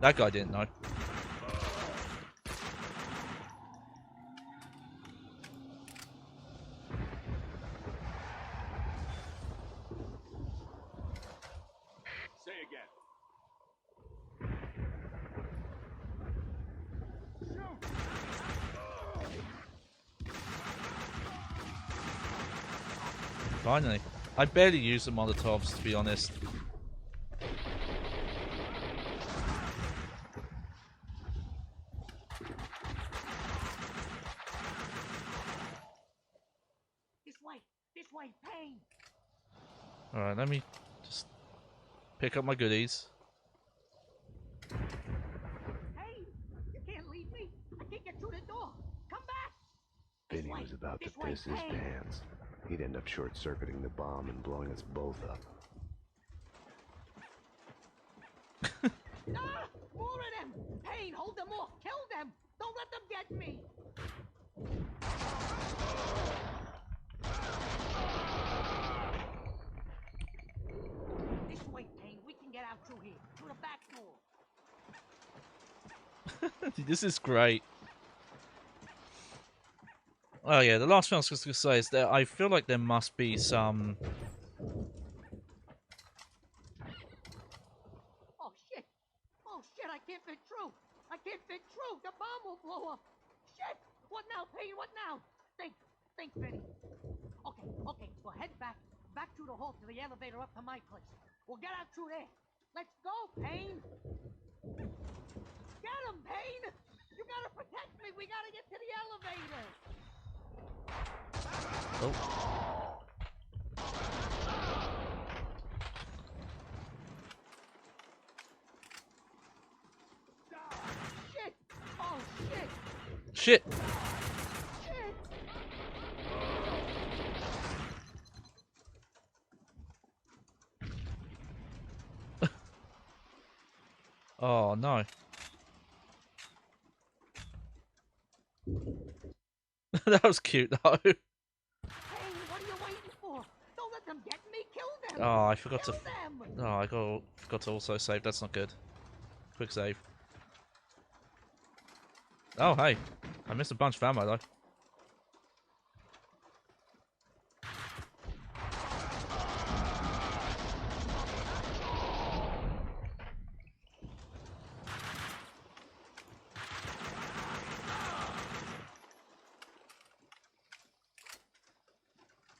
That guy didn't know. Say again. Finally. I barely use the Molotovs, to be honest. This way, Payne! Alright, let me just pick up my goodies. Hey, you can't leave me! I can't get through the door! Come back! Vinny was about to piss his pants. He'd end up short-circuiting the bomb and blowing us both up. Ah! More of them! Payne, hold them off! Kill them! Don't let them get me! This way, Payne. We can get out through here. Through the back door. This is great. Oh yeah, the last thing I was going to say is that I feel like there must be some... Oh shit! Oh shit, I can't fit through! I can't fit through! The bomb will blow up! Shit! What now, Payne? What now? Think, Vinny. Okay, we'll head back through the hall to the elevator up to my place. We'll get out through there. Let's go, Payne! Get him, Payne! You gotta protect me! We gotta get to the elevator! Oh. Shit! Oh, shit! Shit! Shit! Oh no. That was cute though. Hey, what are you waiting for? Don't let them get me. Kill them. Oh, I forgot Kill to. them. Oh, I forgot to also save. That's not good. Quick save. Oh, hey, I missed a bunch of ammo though.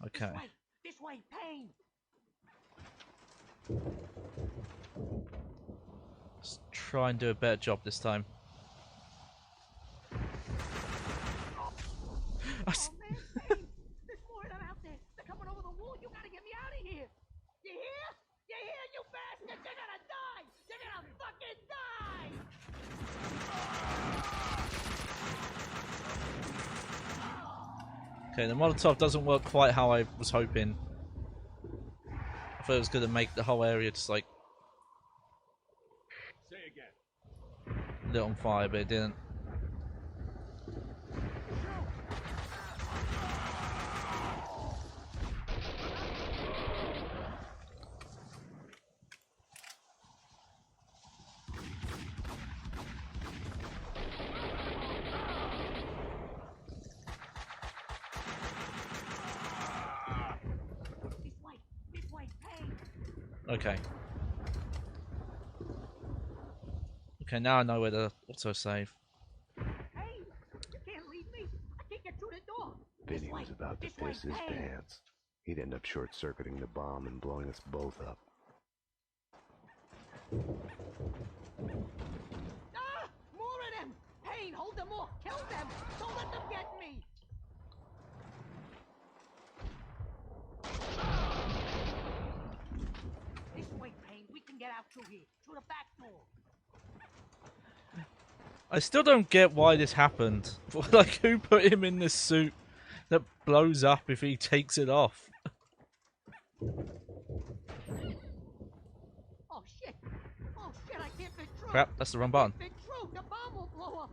Okay. This way, Payne. Let's try and do a better job this time. Oh man, Payne! There's more of them out there. They're coming over the wall. You gotta get me out of here. You hear? You hear, you bastards? You're gonna die. You're gonna fucking die. Okay, the Molotov doesn't work quite how I was hoping. I thought it was going to make the whole area just like Say again. lit on fire, but it didn't. Okay. Okay, now I know where to autosave. Hey, you can't leave me. I can't get through the door. Vinny was about to piss his pants. He'd end up short-circuiting the bomb and blowing us both up. Ah! More of them! Payne, hold them off! Kill them! Don't let them get me! This way, Payne. We can get out through here. Through the back door. I still don't get why this happened. Like, who put him in this suit that blows up if he takes it off? Oh shit! Oh shit! I can't fit through. Crap, that's the wrong button. Fit through. The bomb will blow up.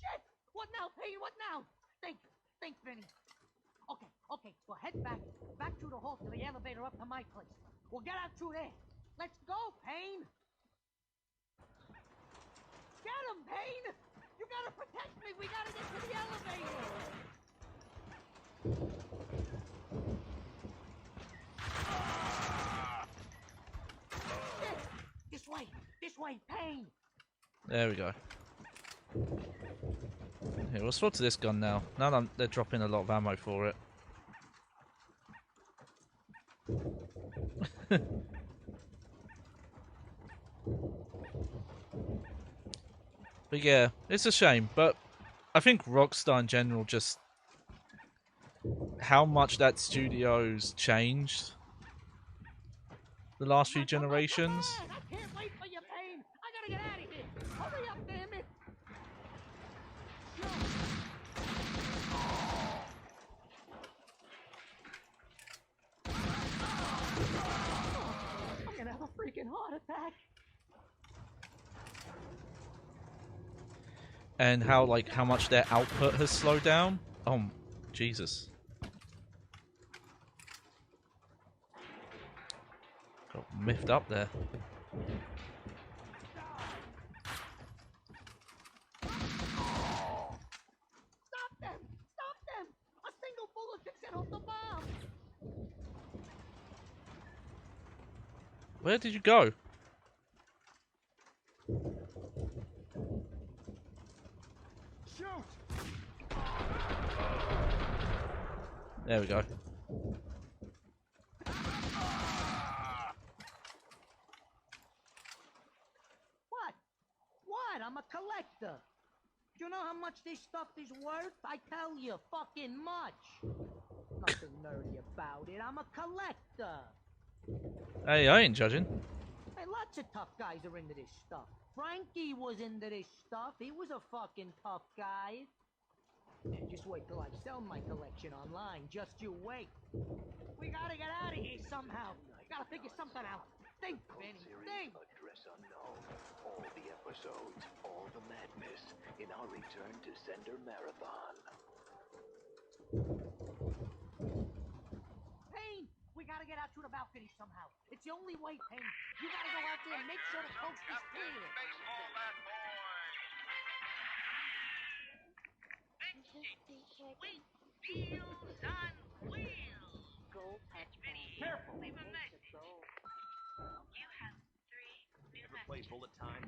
Shit! What now, Payne? What now? Think, Vinny. Okay, we'll head back through the hall to the elevator up to my place. We'll get out through there. Let's go, Payne. Get him, Payne! You gotta protect me! We gotta get to the elevator! Shit! This way, Payne! There we go. Here, we'll swap to this gun now. Now they're dropping a lot of ammo for it. But yeah, it's a shame. But I think Rockstar in general, just how much that studio's changed the last few generations. I can't wait for you, Payne! I gotta get out of here! Hurry up, damn it! I'm gonna have a freaking heart attack! And how much their output has slowed down. Oh, Jesus. Got miffed up there. Stop them! Stop them! A single bullet can set off the bomb! Where did you go? Shoot! There we go. What? I'm a collector. Do you know how much this stuff is worth? I tell you, fucking much. Nothing nerdy about it. I'm a collector. Hey, I ain't judging. Hey, lots of tough guys are into this stuff. Frankie was into this stuff. He was a fucking tough guy. Just wait till I sell my collection online. Just you wait. We gotta get out of here somehow. Gotta figure something out. Think, Vinny. Think. Address unknown. All the episodes, all the madness in our return to Sender Marathon. Payne, we gotta get out through the balcony somehow. It's the only way, Payne. You gotta go out there and make sure the coast is clear. Wheels on wheels. Gold touch Payne. Careful! Leave a message. You have 3 new Ever play messages. bullet time?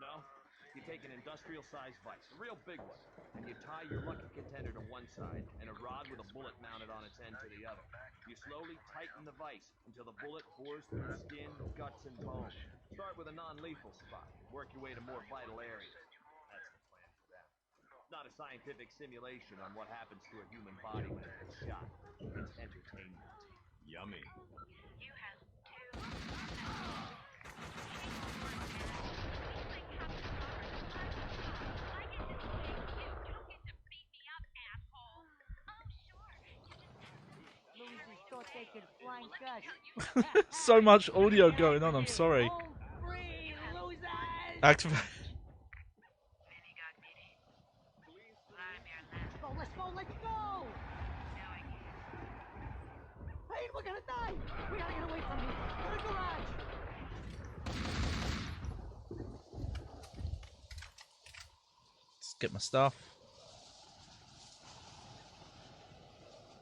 No? You take an industrial-sized vise, a real big one, and you tie your lucky contender to one side and a rod with a bullet mounted on its end to the other. You slowly tighten the vise until the bullet bores through skin, guts, and bone. Start with a non-lethal spot. Work your way to more vital areas. That's the plan for them. Not a scientific simulation on what happens to a human body when it gets shot. It's entertainment. Yummy. You have 2 new messages. I get to play you. You don't get to beat me up, asshole. Oh, sure. You just Losers thought they could flank us. So much audio going on, I'm sorry. Home free, losers! Activate. Vinny got Vinny. I'm your last. Let's go! No, I can't. Payne, we're gonna die! We gotta get away from here. To the garage! Just get my stuff.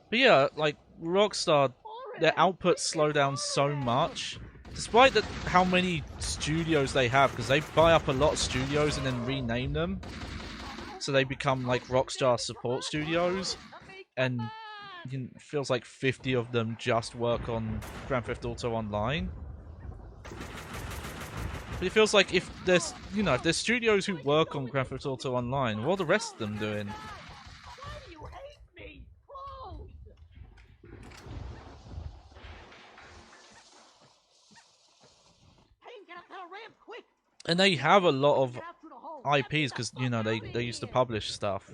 But yeah, like Rockstar, their output slow down so much. despite how many studios they have, because they buy up a lot of studios and then rename them, so they become like Rockstar support studios, and it feels like 50 of them just work on Grand Theft Auto Online. But it feels like if there's, if there's studios who work on Grand Theft Auto Online, what are the rest of them doing? And they have a lot of IPs because, they used to publish stuff.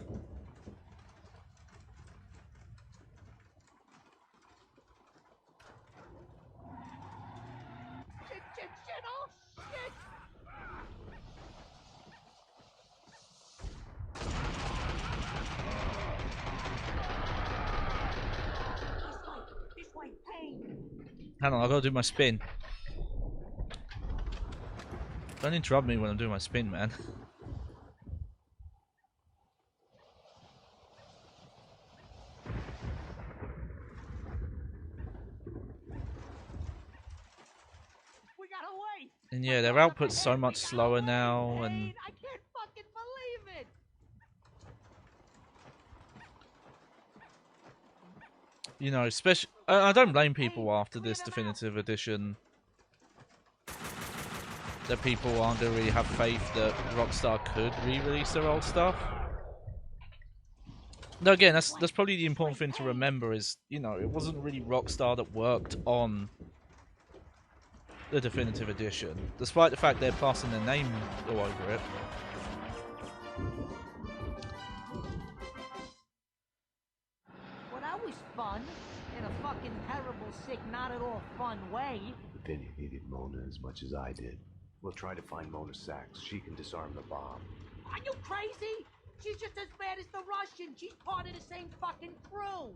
Hang on, I gotta do my spin. Don't interrupt me when I'm doing my spin, man. And yeah, their output's so much slower now, and I can't fucking believe it. especially I don't blame people after this definitive edition that people aren't gonna really have faith that Rockstar could re-release their old stuff. No, again, that's probably the important thing to remember is, it wasn't really Rockstar that worked on the definitive edition, despite the fact they're passing their name all over it. Well, that was fun. In a fucking terrible, sick, not at all fun way. Vinny needed Mona as much as I did. We'll try to find Mona Sachs. She can disarm the bomb. Are you crazy? She's just as bad as the Russian. She's part of the same fucking crew.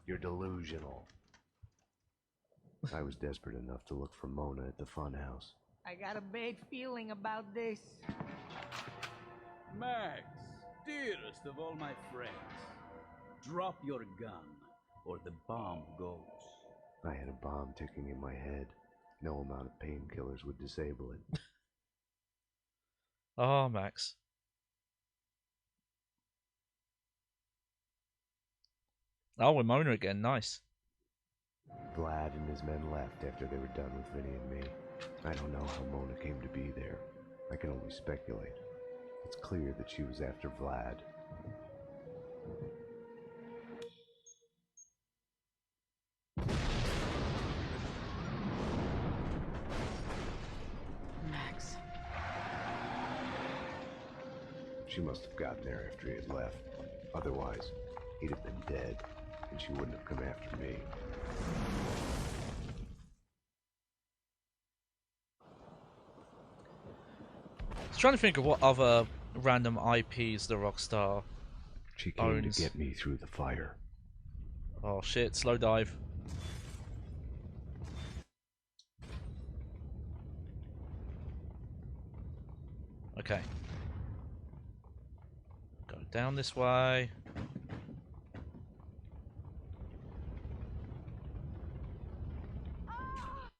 You're delusional. I was desperate enough to look for Mona at the funhouse. I got a bad feeling about this. Max, dearest of all my friends, drop your gun, or the bomb goes. I had a bomb ticking in my head. No amount of painkillers would disable it. Oh, Max. Oh, we're Mona again. Nice. Vlad and his men left after they were done with Vinny and me. I don't know how Mona came to be there. I can only speculate. It's clear that she was after Vlad. Max. She must have gotten there after he had left. Otherwise, he'd have been dead, and she wouldn't have come after me. I was trying to think of what other random IPs the Rockstar She came owns. to get me through the fire. Oh shit, slow dive. Okay. Go down this way.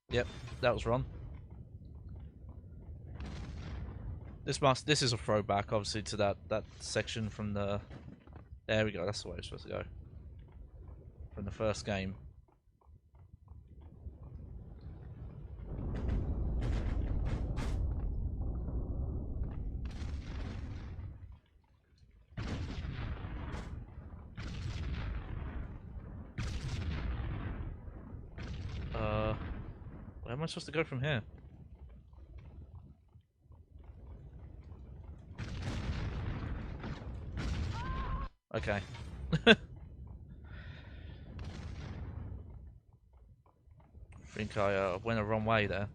Yep, that was wrong. This is a throwback, obviously, to that section from the. There we go. That's the way it's supposed to go. From the first game. Where am I supposed to go from here? Okay. Think I went the wrong way there.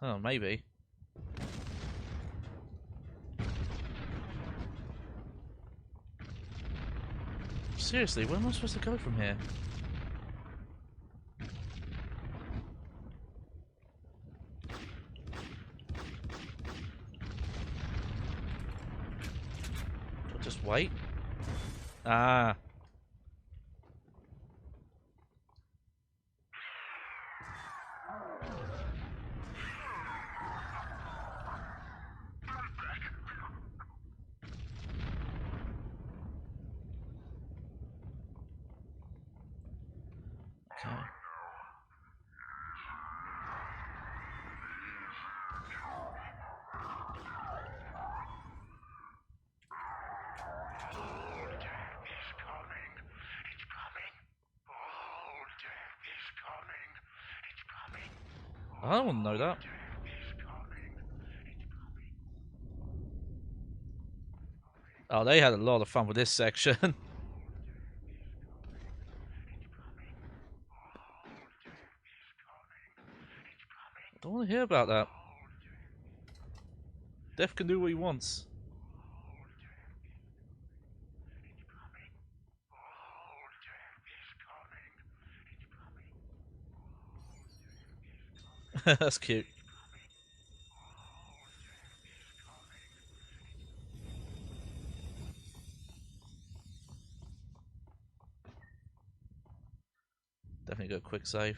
Oh, maybe. Seriously, where am I supposed to go from here? Wait. Ah. Okay. I don't want to know that. Oh, they had a lot of fun with this section. I don't want to hear about that. Death can do what he wants. That's cute. Definitely go quick save.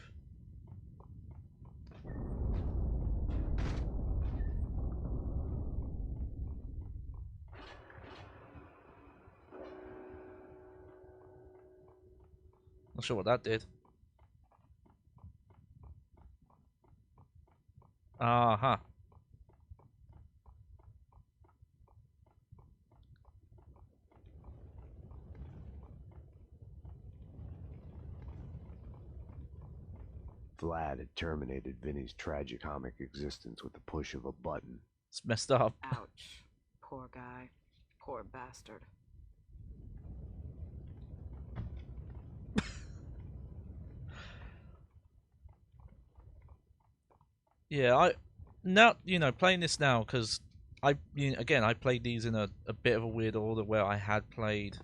Not sure what that did. Uh-huh. Vlad had terminated Vinny's tragicomic existence with the push of a button. It's messed up. Ouch. Poor guy. Poor bastard. Yeah, I now playing this now because again I played these in a bit of a weird order where I had played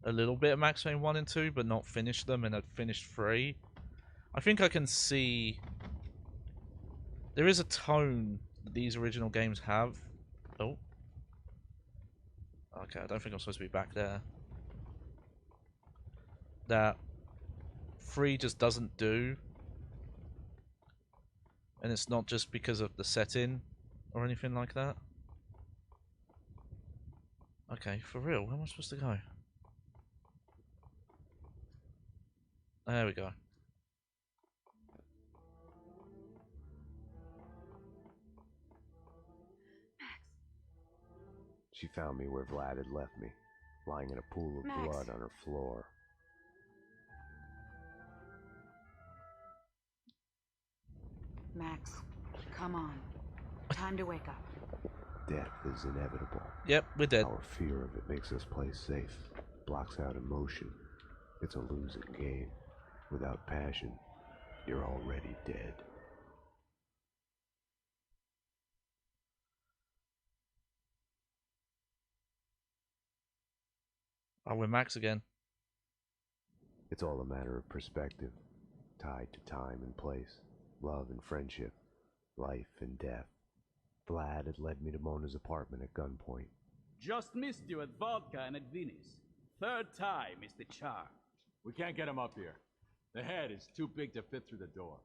a little bit of Max Payne 1 and 2 but not finished them, and had finished 3. I think I can see there is a tone that these original games have. Oh. Okay, I don't think I'm supposed to be back there. That 3 just doesn't do. And it's not just because of the setting or anything like that. Okay, for real, where am I supposed to go? There we go. She found me where Vlad had left me, lying in a pool of Max. blood on her floor. Max, come on. Time to wake up. Death is inevitable. Yep, we're dead. Our fear of it makes us play safe, blocks out emotion. It's a losing game. Without passion, you're already dead. Oh, we're Max again. It's all a matter of perspective, tied to time and place, love and friendship, life and death. Vlad had led me to Mona's apartment at gunpoint. Just missed you at vodka and at Vinny's. Third time is the charm. We can't get him up here. The head is too big to fit through the door.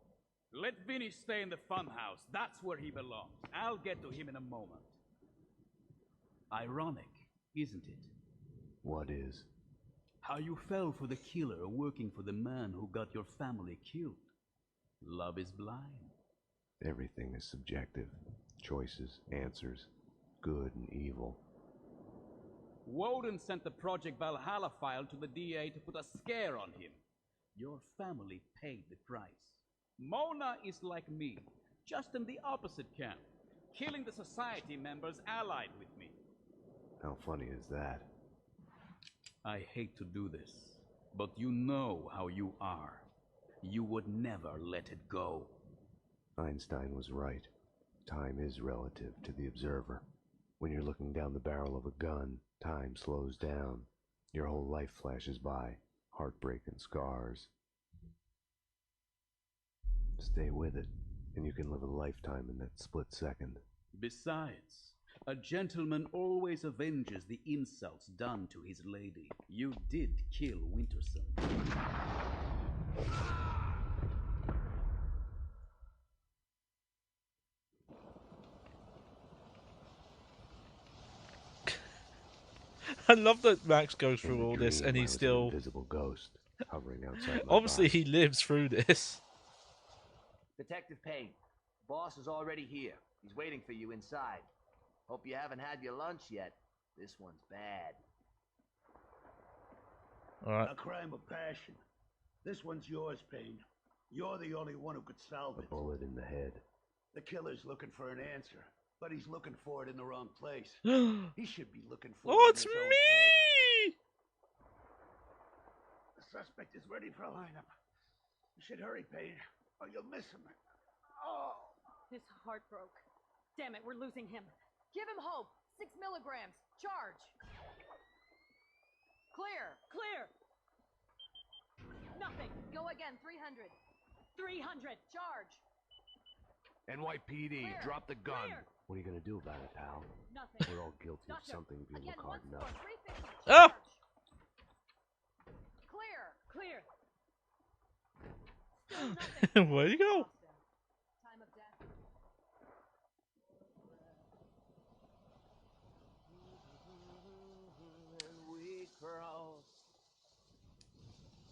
Let Vinny stay in the funhouse. That's where he belongs. I'll get to him in a moment. Ironic, isn't it? What is? How you fell for the killer working for the man who got your family killed. Love is blind. Everything is subjective. Choices, answers, good and evil. Woden sent the Project Valhalla file to the DA to put a scare on him. Your family paid the price. Mona is like me, just in the opposite camp, killing the society members allied with me. How funny is that? I hate to do this, but you know how you are. You would never let it go. Einstein was right. Time is relative to the observer. When you're looking down the barrel of a gun, time slows down. Your whole life flashes by, heartbreak and scars. Stay with it, and you can live a lifetime in that split second. Besides, A gentleman always avenges the insults done to his lady. You did kill Winterson. I love that Max goes In through the all this dream, and I he's was still... an invisible ghost hovering outside my Obviously, body. he lives through this. Detective Payne, boss is already here. He's waiting for you inside. Hope you haven't had your lunch yet. This one's bad. All right. A crime of passion. This one's yours, Payne. You're the only one who could solve it. A bullet in the head. The killer's looking for an answer, but he's looking for it in the wrong place. He should be looking for Oh, it it's in his own me! head. The suspect is ready for a lineup. You should hurry, Payne, or you'll miss him. Oh! His heart broke. Damn it, we're losing him. Give him hope. 6 milligrams. Charge. Clear. Clear. Nothing. Go again. 300. 300. Charge. NYPD, Clear. drop the gun. Clear. What are you gonna do about it, pal? Nothing. We're all guilty of Doctor, something if you again, look hard once more. enough. 350. Ah! Charge. Clear. Clear. Still nothing. Where'd you go? Time of death. We cross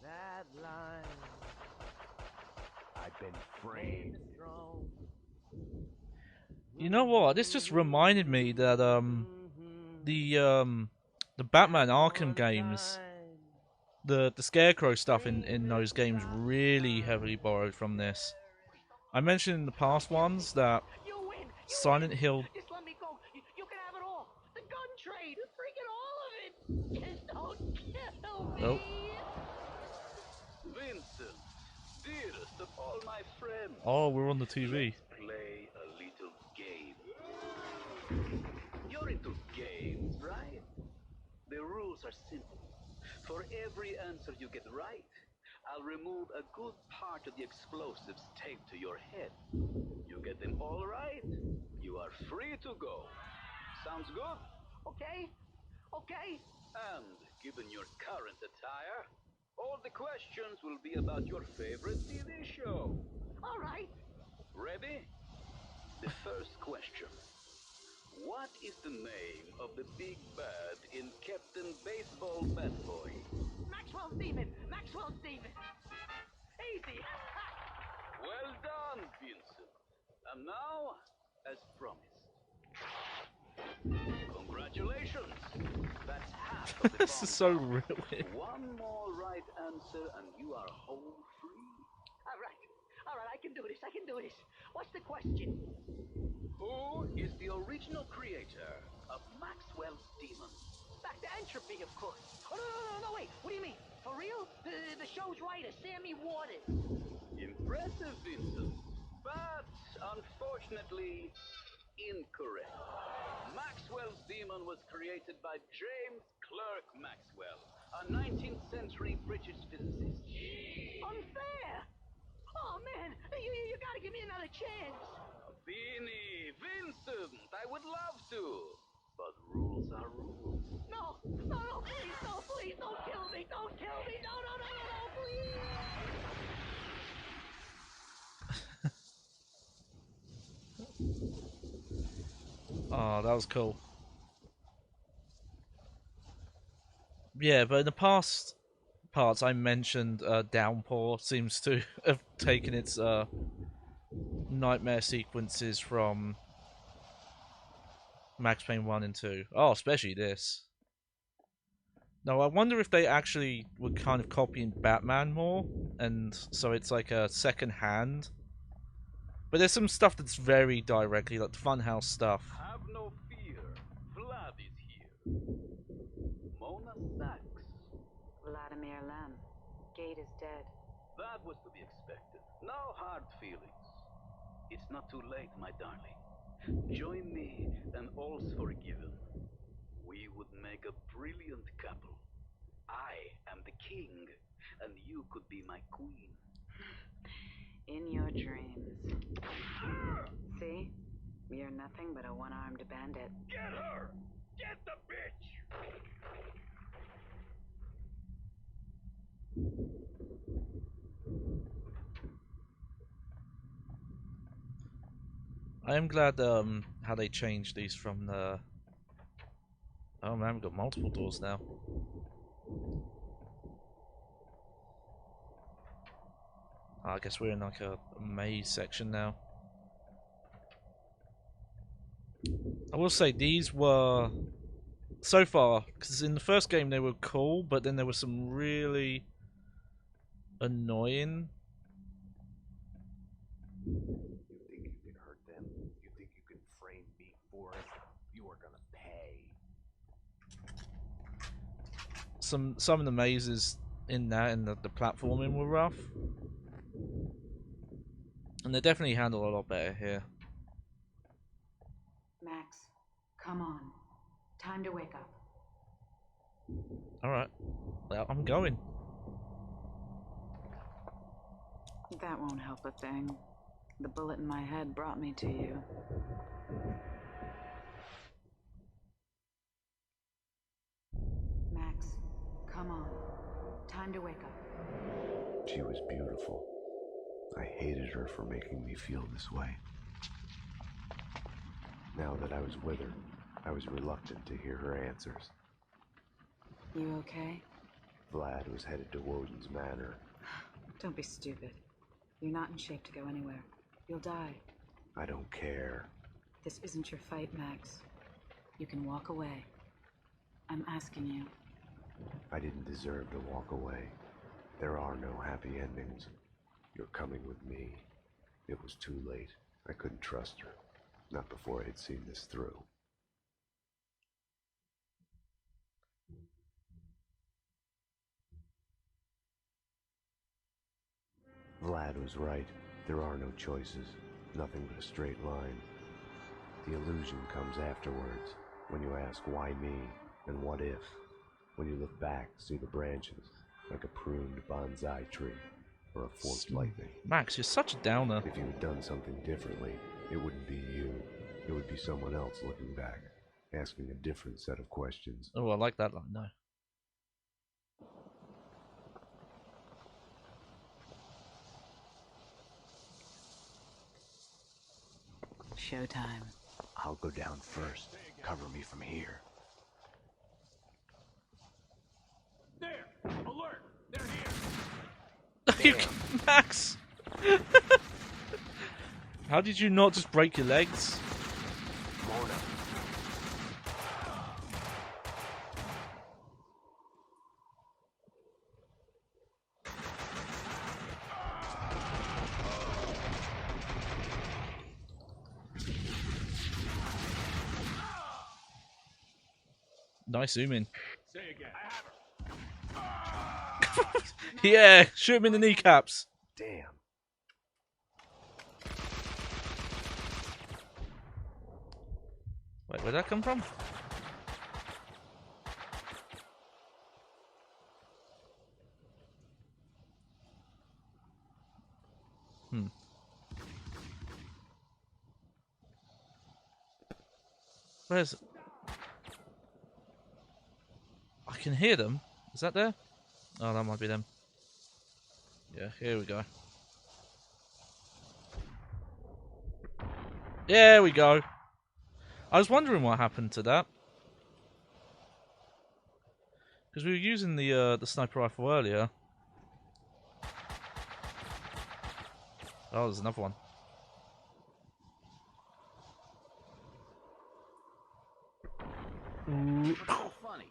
that line. I've been framed. You know what? This just reminded me that the Batman Arkham games, the Scarecrow stuff in those games really heavily borrowed from this. I mentioned in the past ones that Silent Hill. Just let me go. You can have it all. The gun trade. Freaking all of it. Just don't kill me. Nope. Vincent, dearest of all my friends. Oh, we're on the TV. Play a little game. You're into games, right? The rules are simple. For every answer you get right, I'll remove a good part of the explosives taped to your head. You get them all right, you are free to go. Sounds good? Okay? Okay? And given your current attire, all the questions will be about your favorite TV show. All right. Ready? The first question. What is the name of the big bad in Captain Baseball Bat Boy? Maxwell's Demon. Maxwell's Demon. Easy. Well done, Vincent. And now, as promised. Congratulations. That's half of the This is so real. One more right answer and you are home free. All right. All right, I can do this. I can do this. What's the question? Who is the original creator of Maxwell's Demon? Back to Entropy, of course. Oh, no, wait. What do you mean? For real? The show's writer, Sammy Waters. Impressive, Vincent. But, unfortunately, incorrect. Maxwell's Demon was created by James Clerk Maxwell, a 19th century British physicist. Unfair! Oh, man, you gotta give me another chance. Beanie, Vincent, I would love to. But rules are rules. No, please, don't kill me, don't kill me, no, please! Oh, that was cool. Yeah, but in the past parts I mentioned, Downpour seems to have taken its nightmare sequences from Max Payne 1 and 2. Oh, especially this. No, I wonder if they actually were kind of copying Batman more, and so it's like a second hand. But there's some stuff that's very directly, like the Funhouse stuff. Have no fear. Vlad is here. Mona Sachs. Vladimir Lem. Gate is dead. That was to be expected. No hard feelings. It's not too late, my darling. Join me, and all's forgiven. We would make a brilliant couple. I am the king, and you could be my queen. In your dreams. See? You're nothing but a one-armed bandit. Get her! Get the bitch! I am glad how they changed these from the. Oh man, we've got multiple doors now. I guess we're in like a maze section now. I will say these were so far, because in the first game they were cool, but then there were some really annoying. You think you can hurt them? You think you can frame me for it? You are gonna pay. Some of the mazes in that and the platforming were rough, and they definitely handle a lot better here. Max, come on. Time to wake up. All right, well, I'm going. That won't help a thing. The bullet in my head brought me to you. Max, come on. Time to wake up. She was beautiful. I hated her for making me feel this way. Now that I was with her, I was reluctant to hear her answers. You okay? Vlad was headed to Woden's manor. Don't be stupid. You're not in shape to go anywhere. You'll die. I don't care. This isn't your fight, Max. You can walk away. I'm asking you. I didn't deserve to walk away. There are no happy endings. You're coming with me. It was too late. I couldn't trust her. Not before I had seen this through. Vlad was right. There are no choices. Nothing but a straight line. The illusion comes afterwards, when you ask why me and what if. When you look back, see the branches, like a pruned bonsai tree, or a forked lightning. Max, you're such a downer. If you had done something differently, it wouldn't be you. It would be someone else looking back, asking a different set of questions. Oh, I like that line, no. Showtime. I'll go down first. Cover me from here. There! Alert! They're here! Max! How did you not just break your legs? Mona. Nice zoom in. Say again. I have her. Yeah, shoot him in the kneecaps. Damn. Wait, where'd that come from? Where's... I can hear them. Is that there? Oh, that might be them. Yeah, here we go. There we go. I was wondering what happened to that. Because we were using the sniper rifle earlier. Oh, there's another one. What's so funny?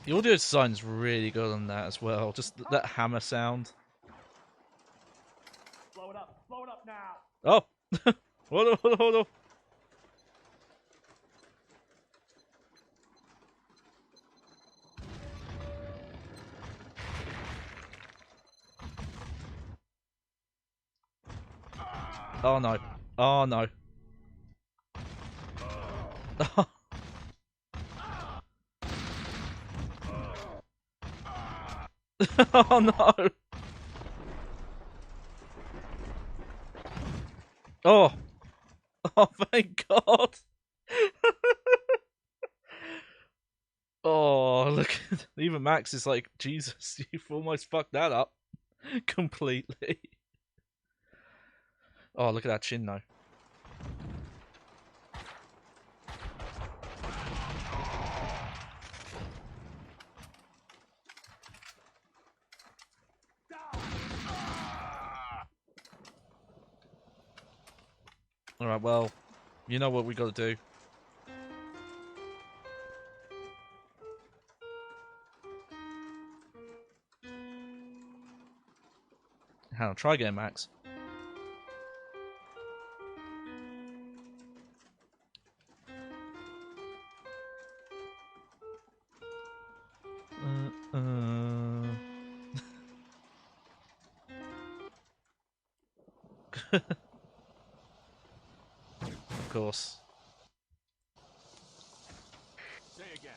The audio design's really good on that as well. Just that hammer sound. Blow it up! Blow it up now! Oh! Hold on, hold on, hold on. Oh no. Oh no. Oh no! Oh! Oh, thank God! Oh, look! Even Max is like, Jesus, you've almost fucked that up completely. Oh, look at that chin though. Alright, well, you know what we gotta do. Hang on, try again, Max. Of course. Say again.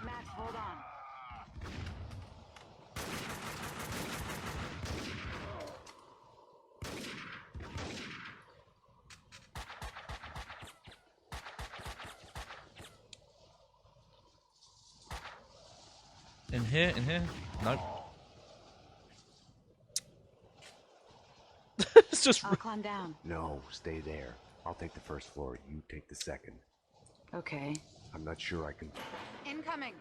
Max, hold on. In here, in here? Nope. It's just. I'll climb down. No, stay there. I'll take the first floor. You take the second. Okay. I'm not sure I can. Incoming.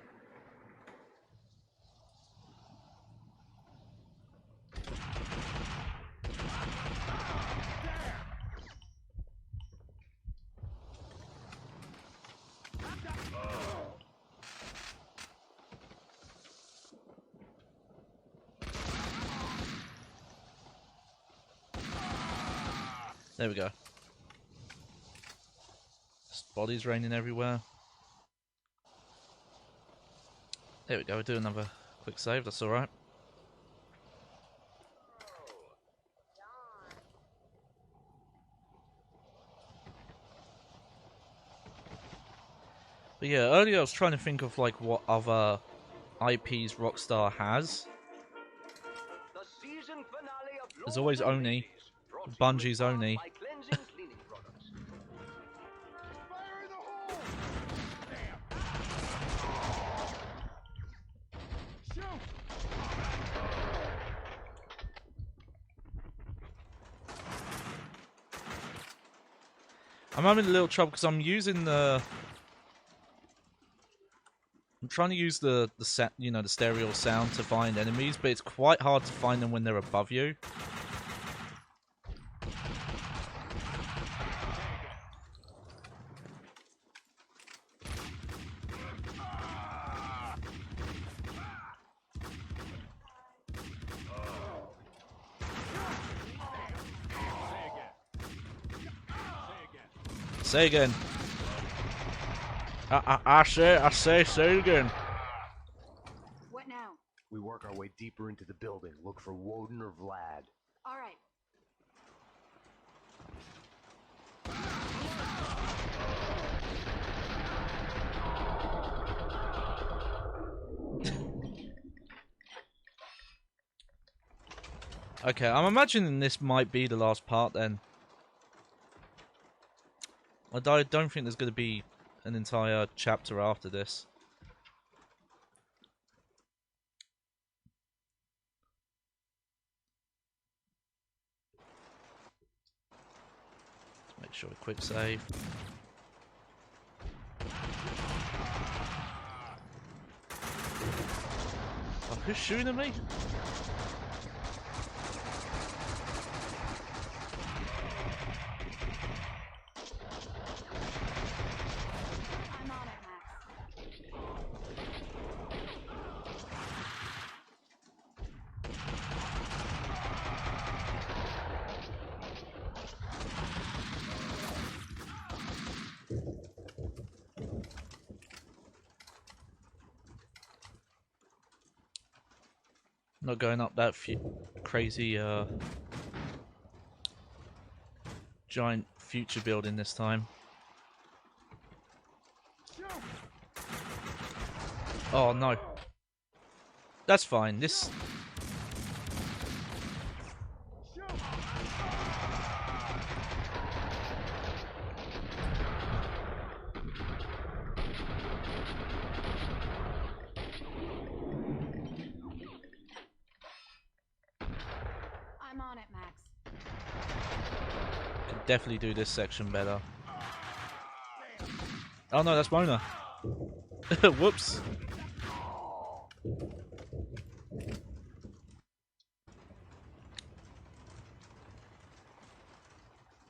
There we go. Just bodies raining everywhere. There we go, we'll do another quick save, that's alright. But yeah, earlier I was trying to think of like what other IPs Rockstar has. There's always Oni, Bungie's Oni. I'm having a little trouble because I'm using the. I'm trying to use the set, you know, the stereo sound to find enemies, but it's quite hard to find them when they're above you. Say again. I say again. What now? We work our way deeper into the building. Look for Woden or Vlad. All right. Okay, I'm imagining this might be the last part then. I don't think there's going to be an entire chapter after this. Let's make sure we quick save. Oh, who's shooting at me? Not going up that crazy giant future building this time. Oh no. That's fine. This... I'm on it, Max. Could definitely do this section better. Oh no, that's Mona. Whoops.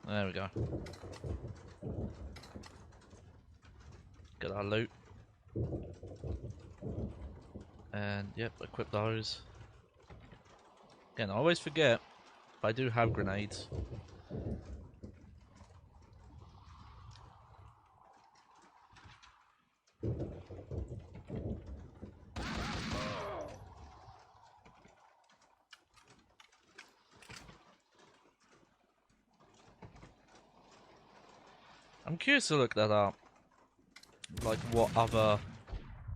There we go. Get our loot. And yep, equip those. Again, I always forget, but I do have grenades. I'm curious to look that up. Like what other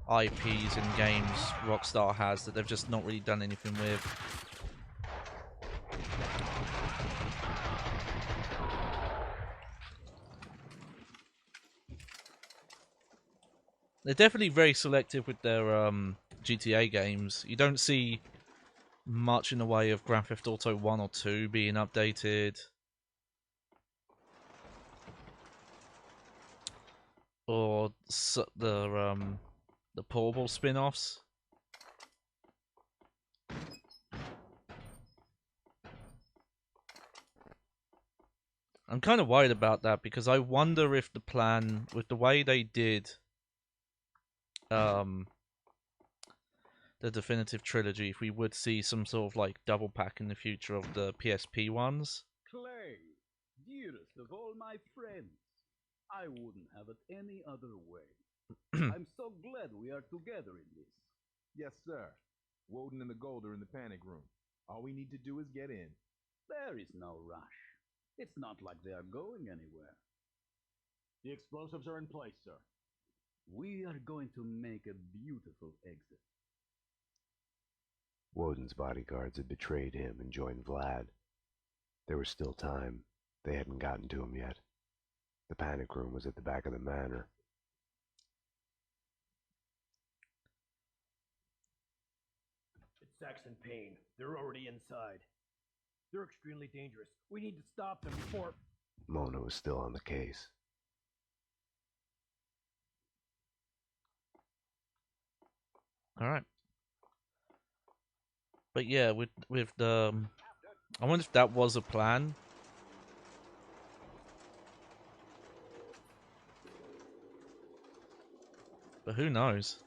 IPs and games Rockstar has that they've just not really done anything with. They're definitely very selective with their GTA games. You don't see much in the way of Grand Theft Auto 1 or 2 being updated. Or the portable spin-offs. I'm kind of worried about that because I wonder if the plan, with the way they did the definitive trilogy, if we would see some sort of like double pack in the future of the PSP ones. Clay, dearest of all my friends, I wouldn't have it any other way. I'm so glad we are together in this. Yes, sir. Woden and the Gold are in the panic room. All we need to do is get in. There is no rush. It's not like they are going anywhere. The explosives are in place, sir. We are going to make a beautiful exit. Woden's bodyguards had betrayed him and joined Vlad. There was still time. They hadn't gotten to him yet. The panic room was at the back of the manor. It's Sax and Payne. They're already inside. They're extremely dangerous. We need to stop them before... Mona was still on the case. Alright. But yeah, with the... I wonder if that was a plan. But who knows?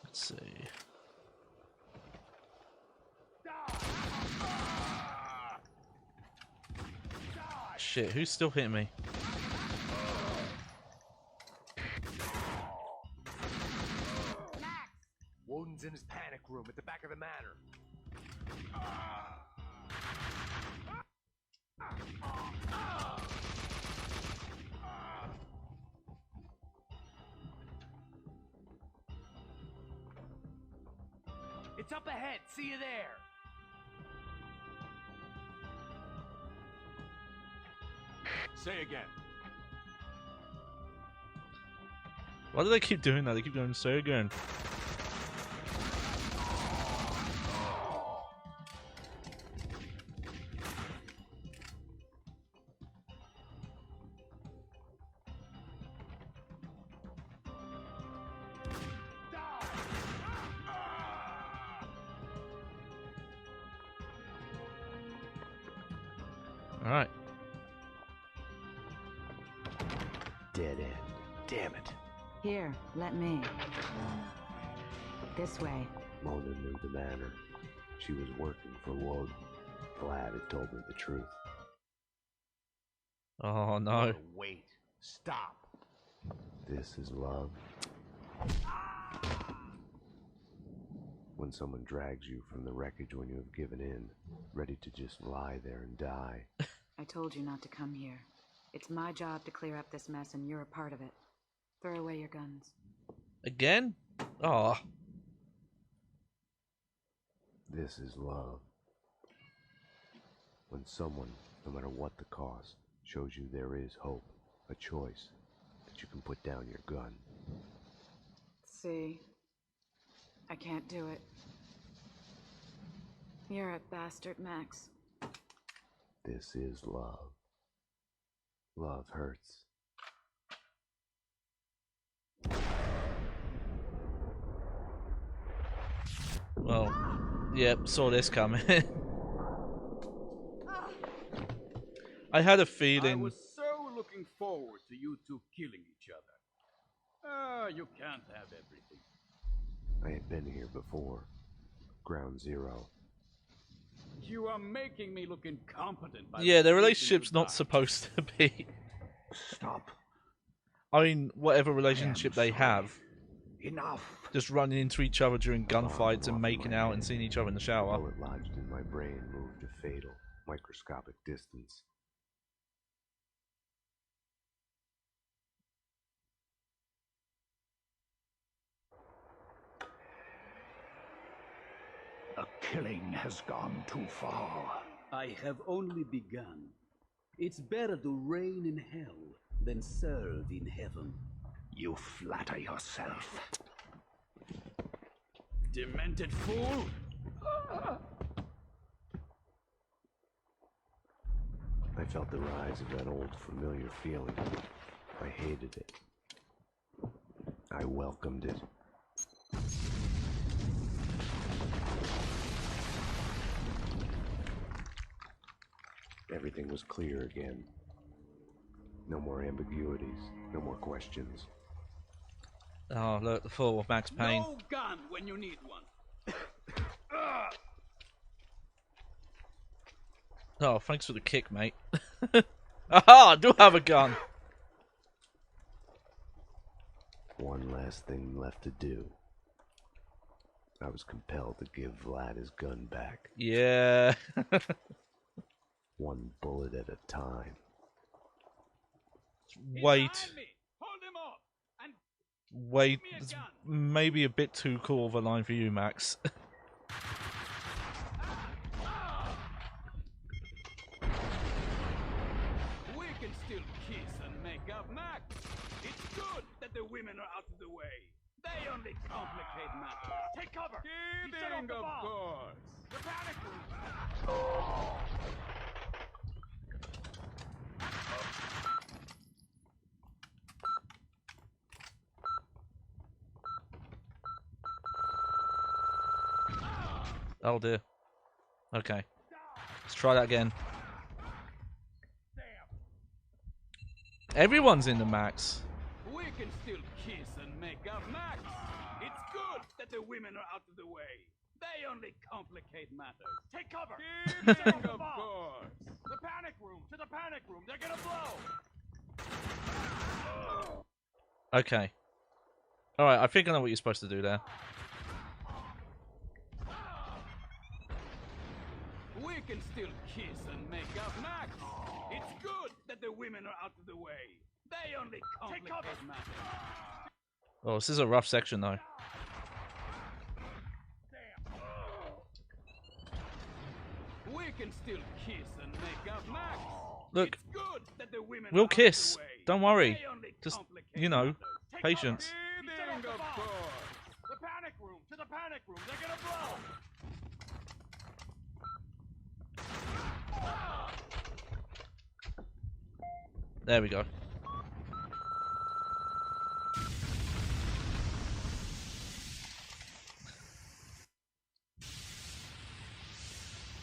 Let's see. Shit, who's still hitting me? Woden's in his panic room at the back of the manor. It's up ahead. See you there. Say again. Why do they keep doing that? They keep going, say again. Alright. dead end. Damn it. Here, let me. This way. Mona knew the manor. She was working for Woden. Vlad had told her the truth. Oh no. Mona, wait. Stop. This is love. When someone drags you from the wreckage when you have given in, ready to just lie there and die. I told you not to come here. It's my job to clear up this mess, and you're a part of it. Throw away your guns. Again? Oh. This is love. When someone, no matter what the cost, shows you there is hope, a choice, that you can put down your gun. See? I can't do it. You're a bastard, Max. This is love. Love hurts. Well, yep, saw this coming. I had a feeling. I was so looking forward to you two killing each other. You can't have everything. I had been here before. Ground Zero. You are making me look incompetent. By Yeah, their relationship's not supposed to be. Stop. I mean, whatever relationship they have. Enough. Just running into each other during gunfights and making out and seeing each other in the shower. Bullet lodged in my brain moved a fatal, microscopic distance. The killing has gone too far. I have only begun. It's better to reign in hell than serve in heaven. You flatter yourself. Demented fool! I felt the rise of that old familiar feeling. I hated it. I welcomed it. Everything was clear again. No more ambiguities, no more questions. Oh, look, the fall of Max Payne. No gun when you need one. Oh, thanks for the kick, mate. Aha, I do have a gun. One last thing left to do. I was compelled to give Vlad his gun back. Yeah. One bullet at a time. Wait. Wait, it's maybe a bit too cool of a line for you, Max. We can still kiss and make up, Max. It's good that the women are out of the way. They only complicate matters. Take cover! Kidding, of course. The panic room! Oh dear. Okay. Let's try that again. Everyone's in the Max. We can still kiss and make up, Max. It's good that the women are out of the way. They only complicate matters. Take cover! Kidding, of course. The panic room! To the panic room! They're gonna blow! Okay. Alright, I think I know what you're supposed to do there. We can still kiss and make up, Max. It's good that the women are out of the way. They only complicate matters. Oh, this is a rough section though. We can still kiss and make up, Max. Look, it's good that the women we'll are kiss. out of the way. Don't worry. They only Just, complicate you know, matters. patience. Kidding, of course. The panic room! To the panic room! They're gonna blow! There we go.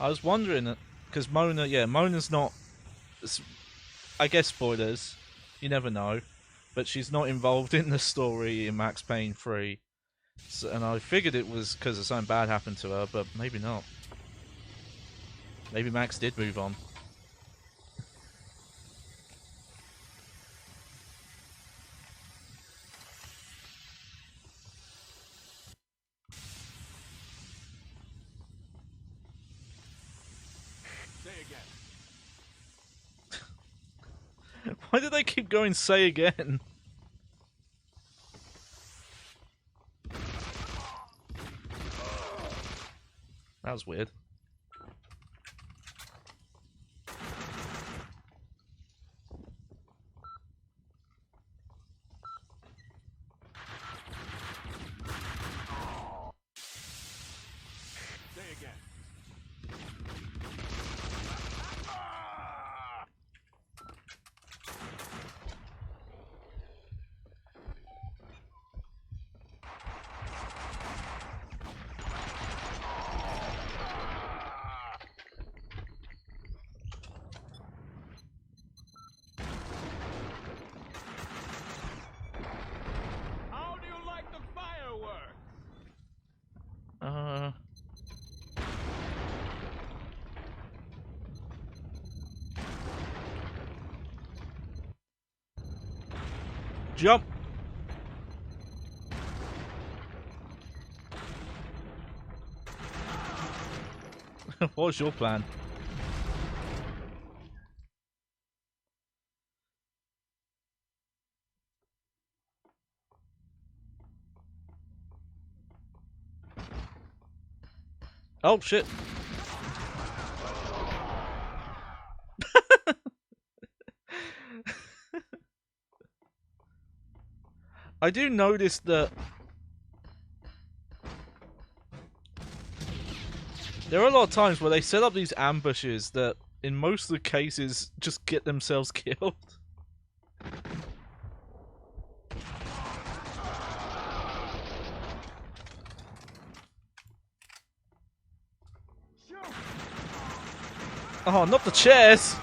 I was wondering, because Mona's not, I guess spoilers, you never know, but she's not involved in the story in Max Payne 3. So, and I figured it was because of something bad happened to her, but maybe not. Maybe Max did move on. Say again. Why do they keep going, say again? That was weird. Say again. How do you like the fireworks? Jump! What was your plan? Oh shit! I do notice that there are a lot of times where they set up these ambushes that, in most of the cases, just get themselves killed. Oh, not the chairs!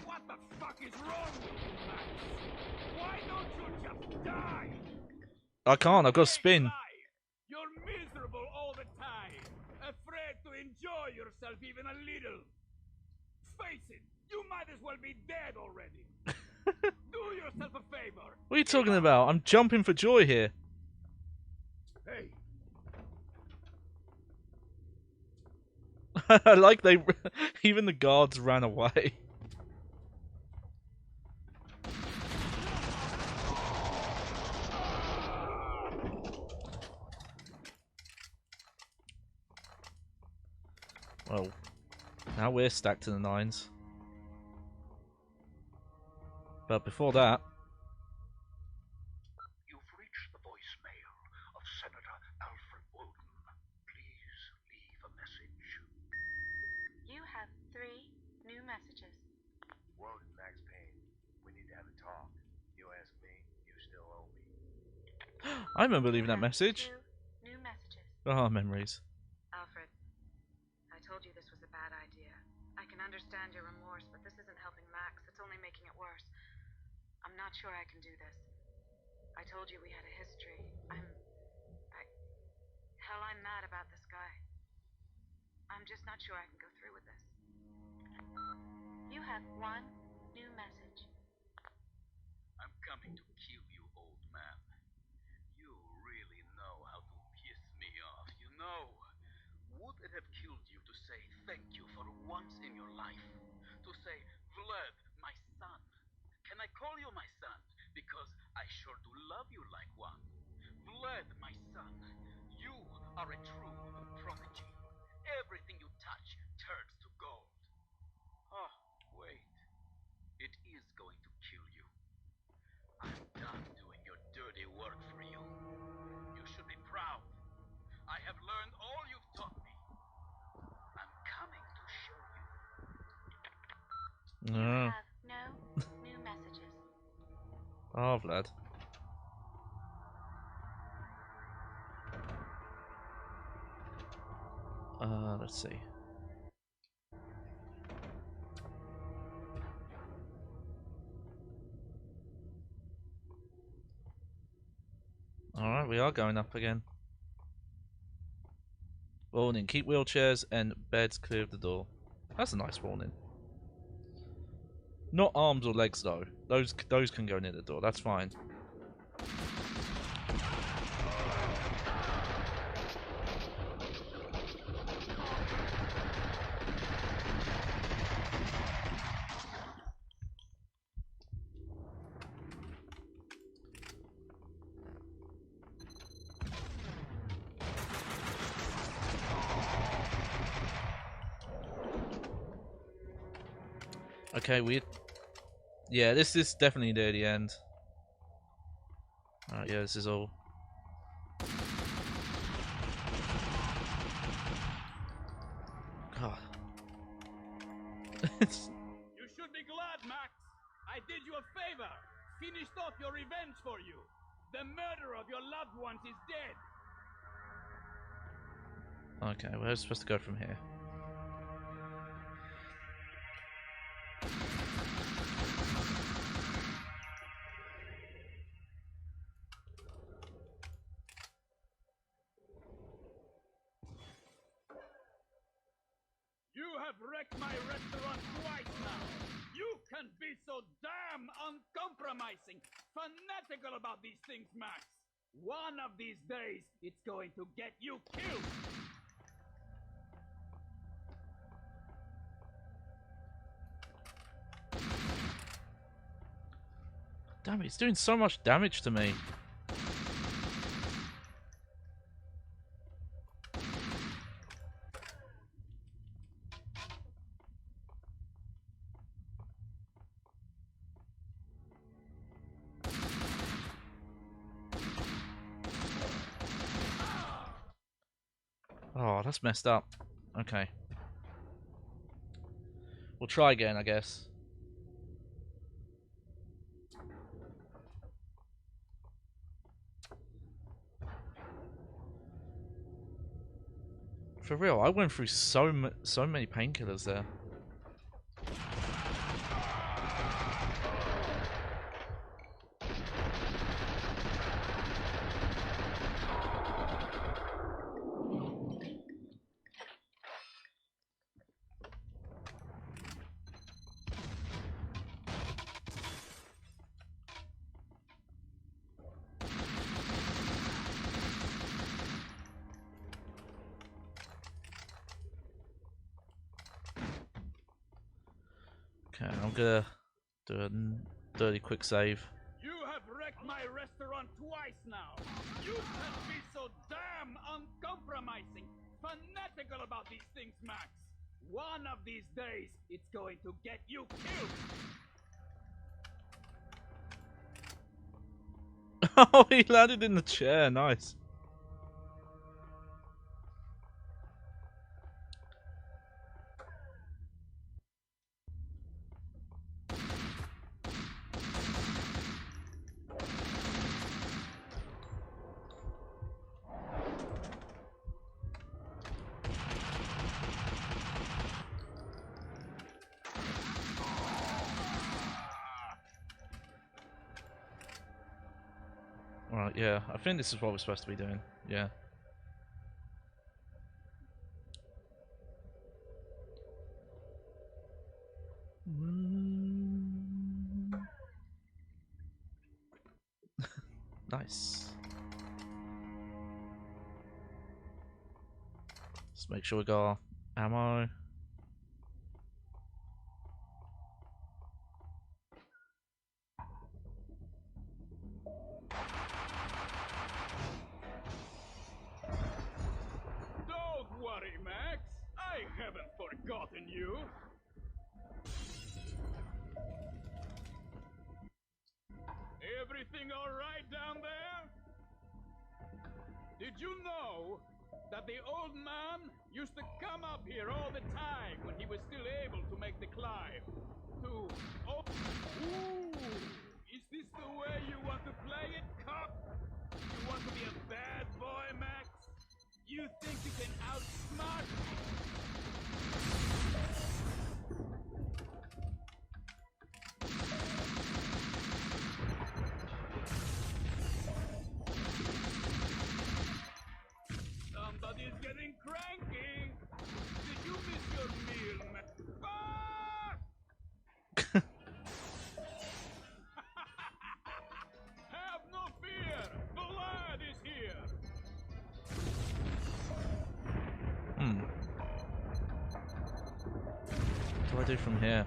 What the fuck is wrong with you, Max? Why don't you just die? I can't, I've got to spin. You're miserable all the time, afraid to enjoy yourself even a little. Face it, you might as well be dead already. Do yourself a favor. What are you talking about? I'm jumping for joy here. Hey, I like they... even the guards ran away. Well, now we're stacked to the nines. But before that... You've reached the voicemail of Senator Alfred Woden. Please leave a message. You have 3 new messages. Woden, Max Payne, we need to have a talk. You ask me, you still owe me. I remember leaving that message. 2 new messages. Oh, memories. Alfred, I told you this was a bad idea. I can understand your remorse, but this isn't helping Max. It's only making it worse. I'm not sure I can do this. I told you we had a history. Hell, I'm mad about this guy. I'm just not sure I can go through with this. You have 1 new message. I'm coming to kill you, old man. You really know how to piss me off, you know. Would it have killed you to say thank you for once in your life? To say, Vlad, my son. Can I call you my son? Because I sure do love you like one. Vlad, my son, you are a true prodigy. Everything you touch turns to gold. Oh, wait. It is going to kill you. I'm done doing your dirty work for you. You should be proud. I have learned all you've taught me. I'm coming to show you. You have no new messages. Oh, Vlad. Let's see. we are going up again. Warning, keep wheelchairs and beds clear of the door. That's a nice warning. Not arms or legs though. Those can go near the door, that's fine. Okay, yeah, this is definitely near the end. Alright, yeah, this is all. God. You should be glad, Max. I did you a favor. Finished off your revenge for you. The murderer of your loved ones is dead. Okay, we're supposed to go from here. You have wrecked my restaurant twice now. You can be so damn uncompromising, fanatical about these things, Max. One of these days, it's going to get you killed. Damn it, it's doing so much damage to me. Oh, that's messed up. Okay. We'll try again, I guess. For real, I went through so many painkillers there. Okay, I'm gonna do a dirty quick save. You have wrecked my restaurant twice now. You can be so damn uncompromising, fanatical about these things, Max. One of these days, it's going to get you killed. Oh, he landed in the chair. Nice. Right, yeah, I think this is what we're supposed to be doing. Yeah. Nice. Let's make sure we got ammo. Don't worry, Max. I haven't forgotten you. Everything all right down there? Did you know that the old man used to come up here all the time when he was still able to make the climb? Ooh, is this the way you want to play it, cop? You want to be a bad boy, Max? You think you can outsmart me? do from here?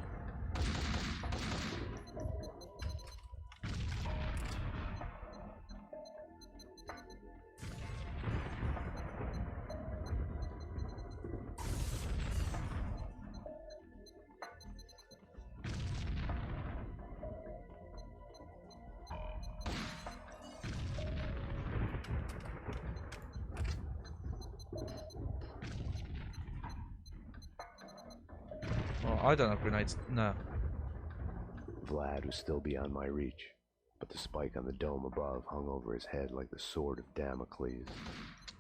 Oh, I don't have grenades. No. Vlad was still beyond my reach, but the spike on the dome above hung over his head like the sword of Damocles.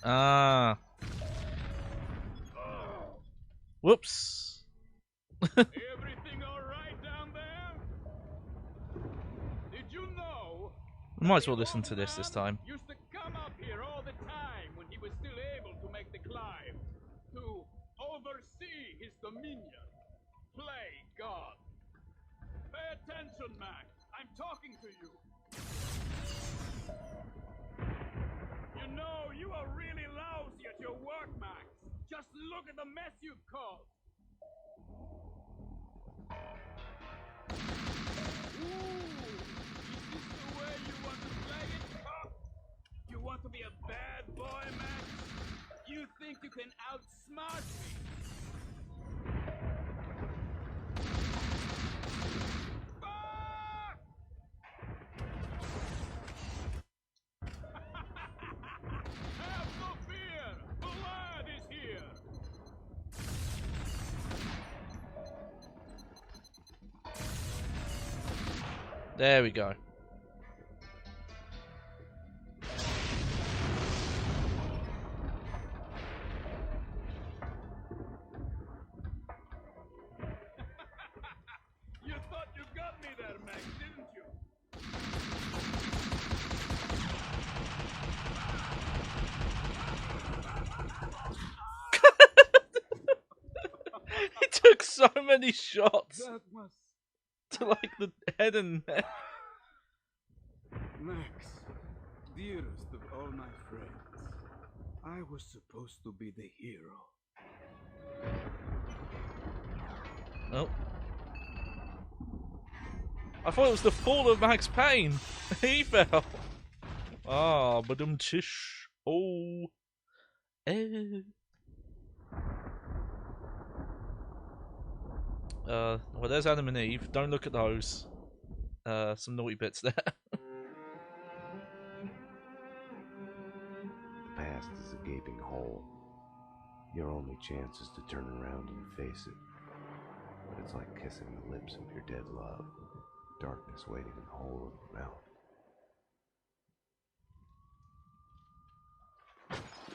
Ah. Whoops. Everything all right down there? Did you know? We might as well listen to this time. Used to come up here all the time when he was still able to make the climb, to oversee his dominion. Play God. Pay attention, Max. I'm talking to you. You know, you are really lousy at your work, Max. Just look at the mess you've caused. Ooh, is this the way you want to play it, huh? You want to be a bad boy, Max? You think you can outsmart me? Have no fear! The lad is here! There we go. You thought you got me there, Max, didn't you? He took so many shots That must... to like the head and neck. Max, dearest of all my friends, I was supposed to be the hero. Oh. I thought it was the fall of Max Payne. He fell. Ah, badum tish. Oh. Eh. Well, there's Adam and Eve. Don't look at those. Some naughty bits there. The past is a gaping hole. Your only chance is to turn around and face it. But it's like kissing the lips of your dead love. Darkness waiting in the hole of your mouth.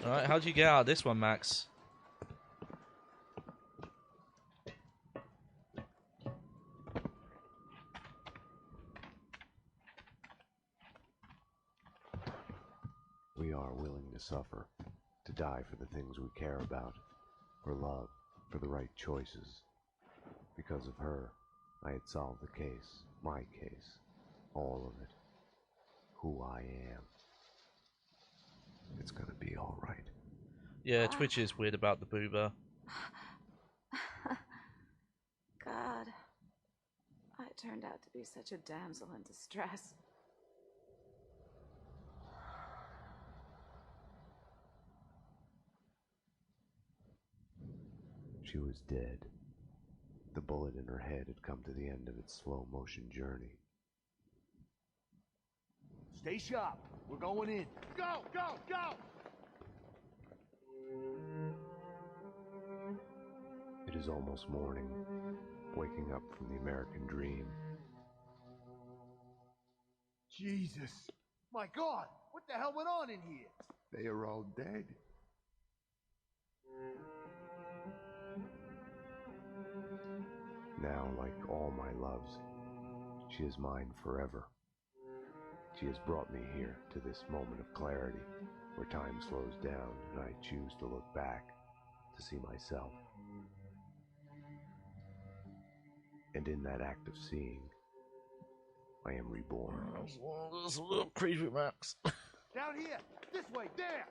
Alright, how'd you get out of this one, Max? We are willing to suffer, to die for the things we care about, for love, for the right choices. Because of her, I had solved the case, my case, all of it, who I am. It's gonna be alright. Yeah, Twitch is weird about the boober. God, I turned out to be such a damsel in distress. She was dead. The bullet in her head had come to the end of its slow motion journey. Stay sharp. We're going in. Go, go, go! It is almost morning, waking up from the American dream. Jesus. My God, what the hell went on in here? They are all dead. Now, like all my loves, she is mine forever. She has brought me here to this moment of clarity, where time slows down and I choose to look back to see myself. And in that act of seeing, I am reborn. That's a little creepy, Max. Down here! This way! There!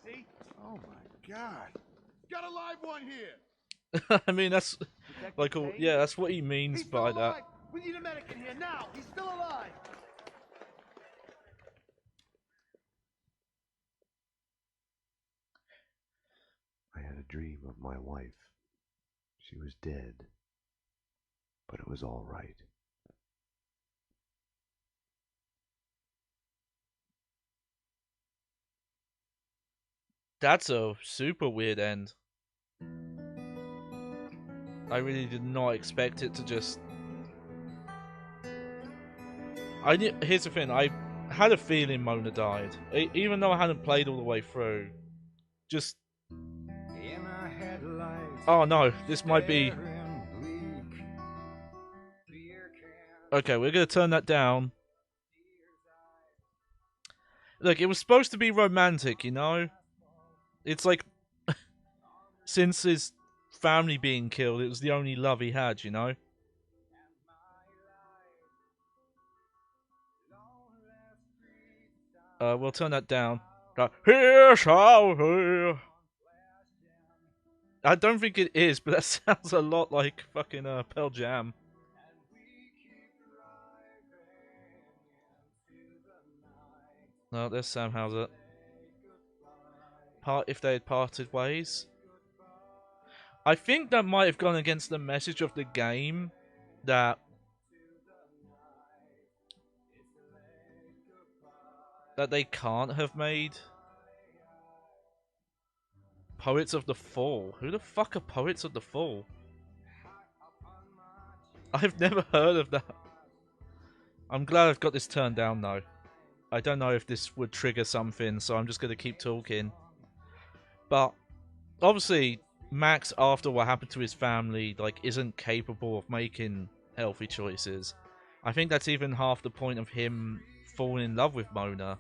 Easy. Oh my God. Got a live one here! I mean, that's Like, oh, yeah, that's what he means by that. We need a medic in here now. He's still alive. I had a dream of my wife. She was dead, but it was all right. That's a super weird end. I really did not expect it to just... Here's the thing, I had a feeling Mona died. Even though I hadn't played all the way through. Just... Oh no, this might be... Okay, we're gonna turn that down. Look, it was supposed to be romantic, you know? It's like... Since his family being killed, it was the only love he had, you know? We'll turn that down. Here shall he. I don't think it is, but that sounds a lot like fucking Pearl Jam. No, there's Sam Hauser. If they had parted ways. I think that might have gone against the message of the game that they can't have made Poets of the Fall. Who the fuck are Poets of the Fall? I've never heard of that. I'm glad I've got this turned down though. I don't know if this would trigger something, so I'm just going to keep talking. But obviously, Max, after what happened to his family, like, isn't capable of making healthy choices. I think that's even half the point of him falling in love with Mona,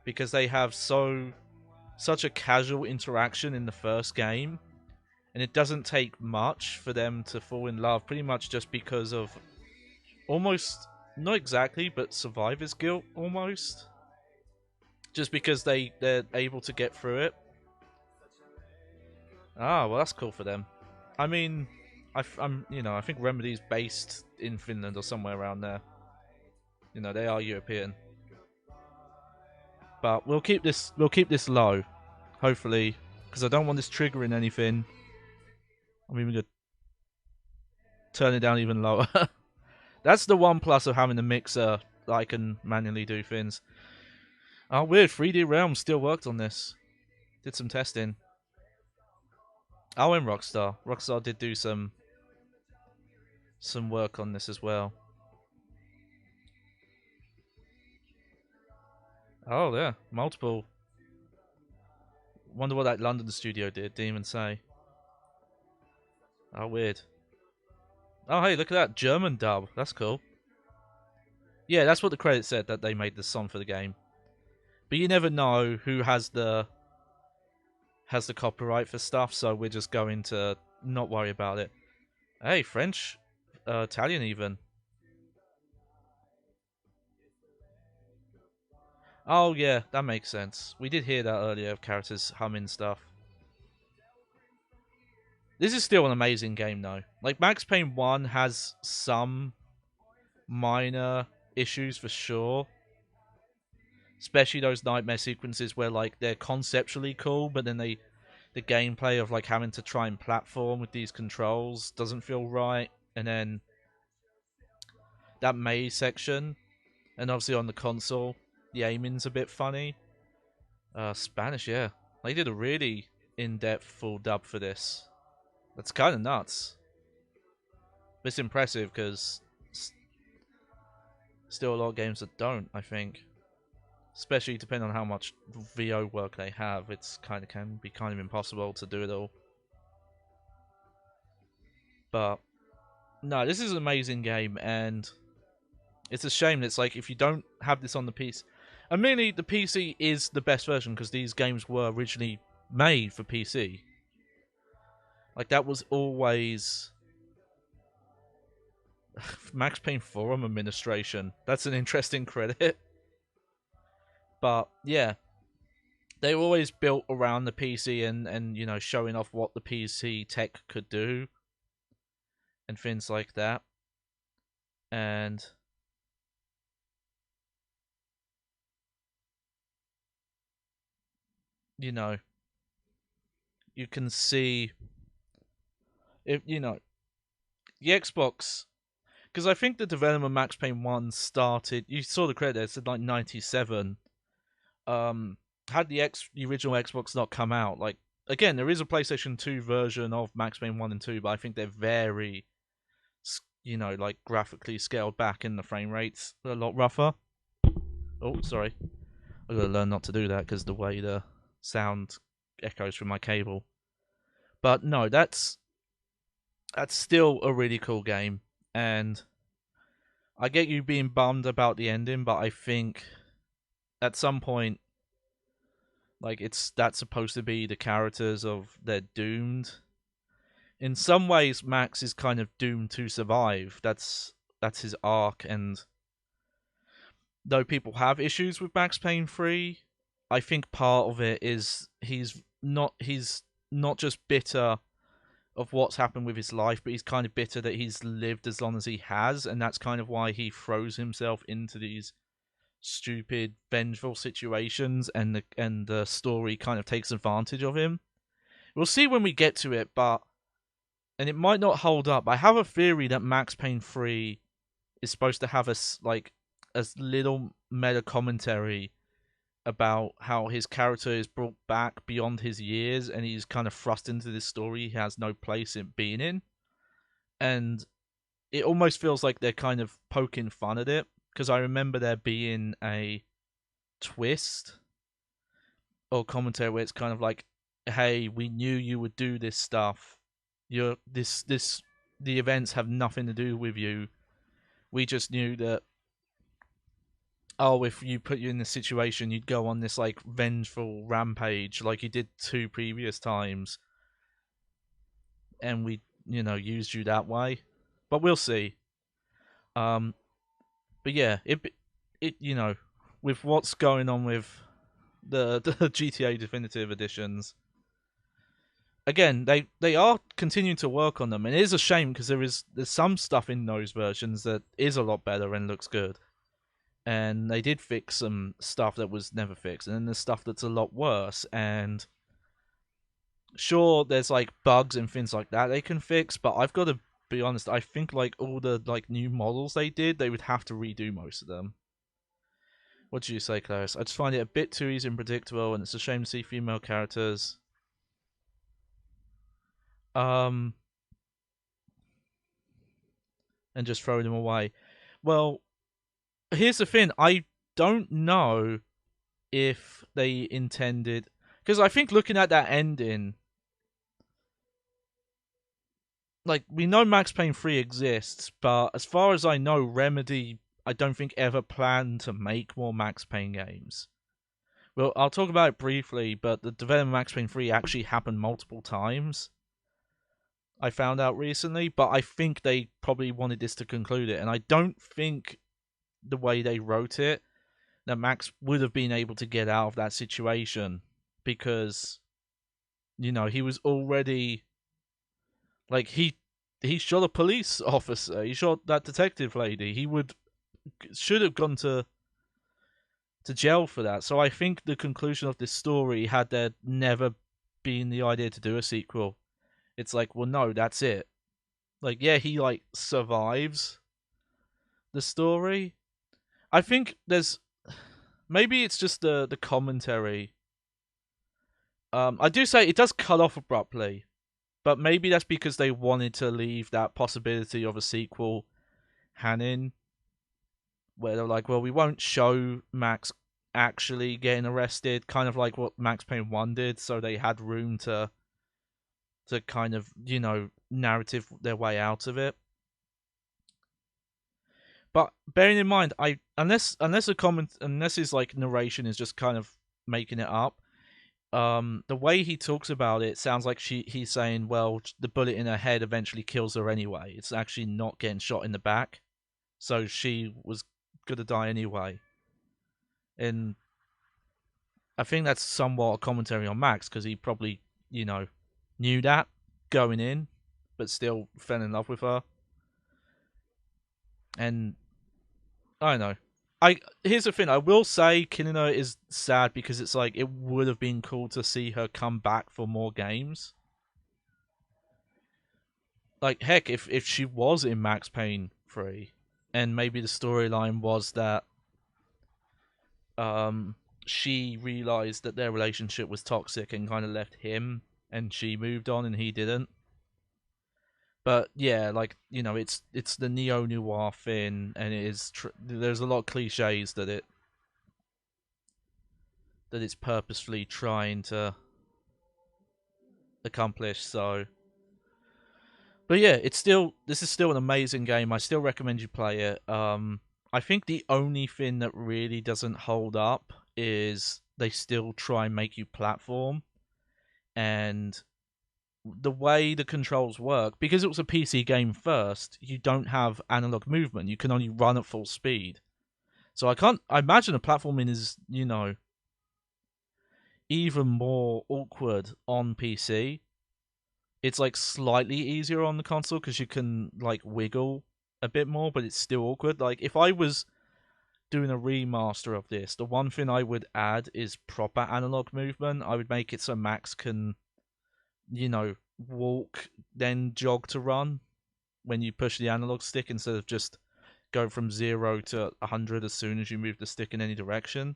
because they have such a casual interaction in the first game, and it doesn't take much for them to fall in love, pretty much just because of almost, not exactly, but survivor's guilt almost. Just because they're able to get through it. Ah, well, that's cool for them. I mean, I think Remedy's based in Finland or somewhere around there. You know, they are European. But we'll keep this low, hopefully, because I don't want this triggering anything. I'm even gonna turn it down even lower. That's the one plus of having a mixer that I can manually do things. Oh, weird. 3D Realms still worked on this. Did some testing. Oh, and Rockstar. Rockstar did do some work on this as well. Oh, yeah. Multiple. Wonder what that London studio didn't even say. Oh, weird. Oh, hey, look at that. German dub. That's cool. Yeah, that's what the credits said, that they made the song for the game. But you never know who has the copyright for stuff, so we're just going to not worry about it. Hey, French, Italian even. Oh yeah, that makes sense. We did hear that earlier of characters humming stuff. This is still an amazing game though. Like, Max Payne 1 has some minor issues for sure. Especially those nightmare sequences where, like, they're conceptually cool, but then the gameplay of, like, having to try and platform with these controls doesn't feel right. And then that maze section, and obviously on the console, the aiming's a bit funny. Spanish, yeah. They did a really in-depth full dub for this. That's kind of nuts. But it's impressive because still a lot of games that don't, I think. Especially depending on how much VO work they have, can be kind of impossible to do it all. But no, this is an amazing game, and it's a shame that it's like, if you don't have this on the PC, and mainly the PC is the best version because these games were originally made for PC. Like, that was always Max Payne Forum Administration. That's an interesting credit. But yeah, they were always built around the PC and you know, showing off what the PC tech could do. and things like that. And you know, you can see if the Xbox, because I think the development of Max Payne 1 started, you saw the credits, in like 97. Had the original Xbox not come out, like, again, there is a PlayStation 2 version of Max Payne 1 and 2, but I think they're very, like, graphically scaled back, in the frame rates a lot rougher. Oh, sorry. I've got to learn not to do that because the way the sound echoes from my cable. But no, that's still a really cool game, and I get you being bummed about the ending, but I think at some point, like, that's supposed to be the characters of they're doomed. In some ways, Max is kind of doomed to survive. That's his arc, and though people have issues with Max Payne 3, I think part of it is he's not just bitter of what's happened with his life, but he's kind of bitter that he's lived as long as he has, and that's kind of why he throws himself into these stupid, vengeful situations, and the story kind of takes advantage of him. We'll see when we get to it, and it might not hold up. I have a theory that Max Payne 3 is supposed to have a little meta commentary about how his character is brought back beyond his years, and he's kind of thrust into this story he has no place in being in. And it almost feels like they're kind of poking fun at it, because I remember there being a twist or commentary where it's kind of like, hey, we knew you would do this stuff. The events have nothing to do with you. We just knew that, oh, if you put you in this situation, you'd go on this, like, vengeful rampage like you did 2 previous times. And we, used you that way. But we'll see. But yeah, it with what's going on with the GTA Definitive Editions, again, they are continuing to work on them, and it is a shame because there's some stuff in those versions that is a lot better and looks good. And they did fix some stuff that was never fixed, and then there's stuff that's a lot worse. And sure, there's like bugs and things like that they can fix, but I've got to be honest, I think like all the like new models they would have to redo most of them. What do you say, Clarice? I just find it a bit too easy and predictable, and it's a shame to see female characters and just throw them away. Well, here's the thing, I don't know if they intended, because I think looking at that ending, like, we know Max Payne 3 exists, but as far as I know, Remedy, I don't think ever planned to make more Max Payne games. Well, I'll talk about it briefly, but the development of Max Payne 3 actually happened multiple times, I found out recently, but I think they probably wanted this to conclude it, and I don't think the way they wrote it, that Max would have been able to get out of that situation, because, he was already, like, he shot a police officer, he shot that detective lady, should have gone to jail for that. So I think the conclusion of this story, had there never been the idea to do a sequel, it's like, well, no, that's it. Like, yeah, he, like, survives the story. I think maybe it's just the commentary. I do say it does cut off abruptly, but maybe that's because they wanted to leave that possibility of a sequel hanging, where they're like, well, we won't show Max actually getting arrested, kind of like what Max Payne 1 did, so they had room to kind of, narrative their way out of it. But bearing in mind, unless his like narration is just kind of making it up, the way he talks about it sounds like he's saying, well, the bullet in her head eventually kills her anyway. It's actually not getting shot in the back, so she was gonna die anyway. And I think that's somewhat a commentary on Max, because he probably, knew that going in, but still fell in love with her. And I don't know. Here's the thing. I will say killing her is sad because it's like it would have been cool to see her come back for more games. Like heck, if she was in Max Payne 3, and maybe the storyline was that she realized that their relationship was toxic and kind of left him, and she moved on and he didn't. But yeah, like it's the neo noir thing, and it is there's a lot of cliches that it's purposefully trying to accomplish. So, but yeah, this is still an amazing game. I still recommend you play it. I think the only thing that really doesn't hold up is they still try and make you platform, and the way the controls work, because it was a PC game first, you don't have analog movement. You can only run at full speed. So I imagine the platforming is, even more awkward on PC. It's like slightly easier on the console because you can like wiggle a bit more, but it's still awkward. Like if I was doing a remaster of this, the one thing I would add is proper analog movement. I would make it so Max can, walk, then jog to run when you push the analog stick instead of just go from 0 to 100 as soon as you move the stick in any direction.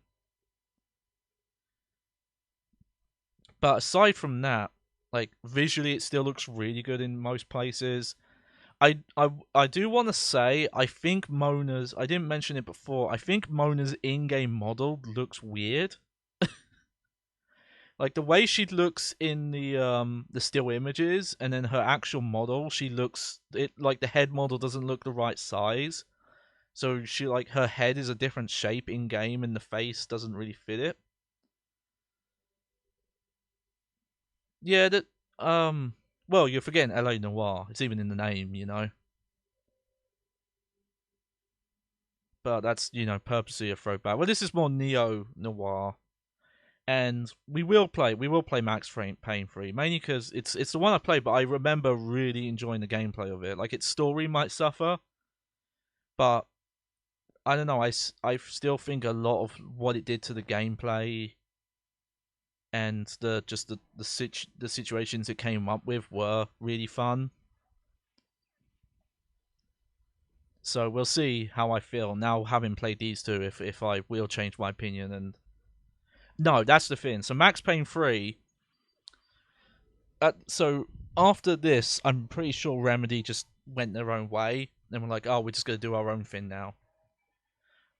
But aside from that, like visually it still looks really good in most places. I do want to say, I think Mona's, I didn't mention it before, I think Mona's in-game model looks weird. Like the way she looks in the still images, and then her actual model, she looks like the head model doesn't look the right size. So she like her head is a different shape in game, and the face doesn't really fit it. Yeah, that well, you're forgetting LA Noir. It's even in the name. But that's purposely a throwback. Well, this is more neo noir. And we will play Max Payne 3, mainly because it's the one I played, but I remember really enjoying the gameplay of it. Like its story might suffer, but I don't know. I still think a lot of what it did to the gameplay and the situations it came up with were really fun. So we'll see how I feel now, having played these two, if I will change my opinion. And no, that's the thing. So Max Payne 3. So after this, I'm pretty sure Remedy just went their own way and were like, "Oh, we're just gonna do our own thing now."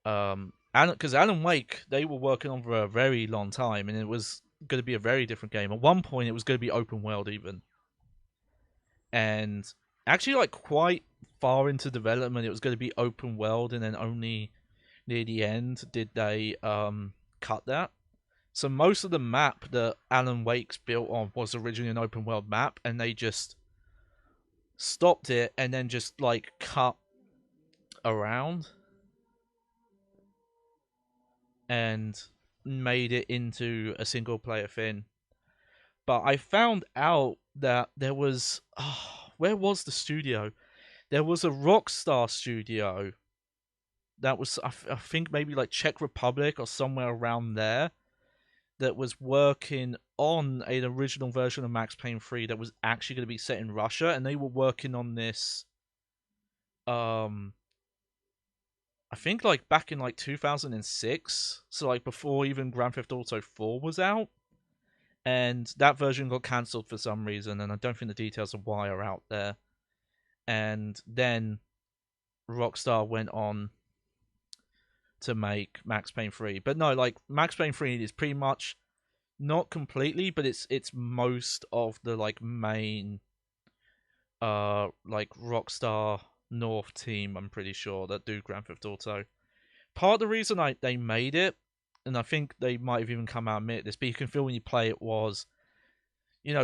And because Alan Wake, they were working on for a very long time, and it was going to be a very different game. At one point, it was going to be open world even, and actually, like quite far into development, it was going to be open world, and then only near the end did they cut that. So most of the map that Alan Wake's built on was originally an open world map, and they just stopped it and then just like cut around and made it into a single player thing. But I found out that there was where was the studio? There was a Rockstar studio that was I think maybe like Czech Republic or somewhere around there, that was working on an original version of Max Payne 3 that was actually going to be set in Russia, and they were working on this I think like back in like 2006, so like before even Grand Theft Auto 4 was out, and that version got cancelled for some reason, and I don't think the details of why are out there. And then Rockstar went on to make Max Payne 3. But no, like Max Payne 3 is pretty much not completely, but it's most of the like main like Rockstar North team, I'm pretty sure, that do Grand Theft Auto. Part of the reason they made it, and I think they might have even come out and admit this, but you can feel when you play it, was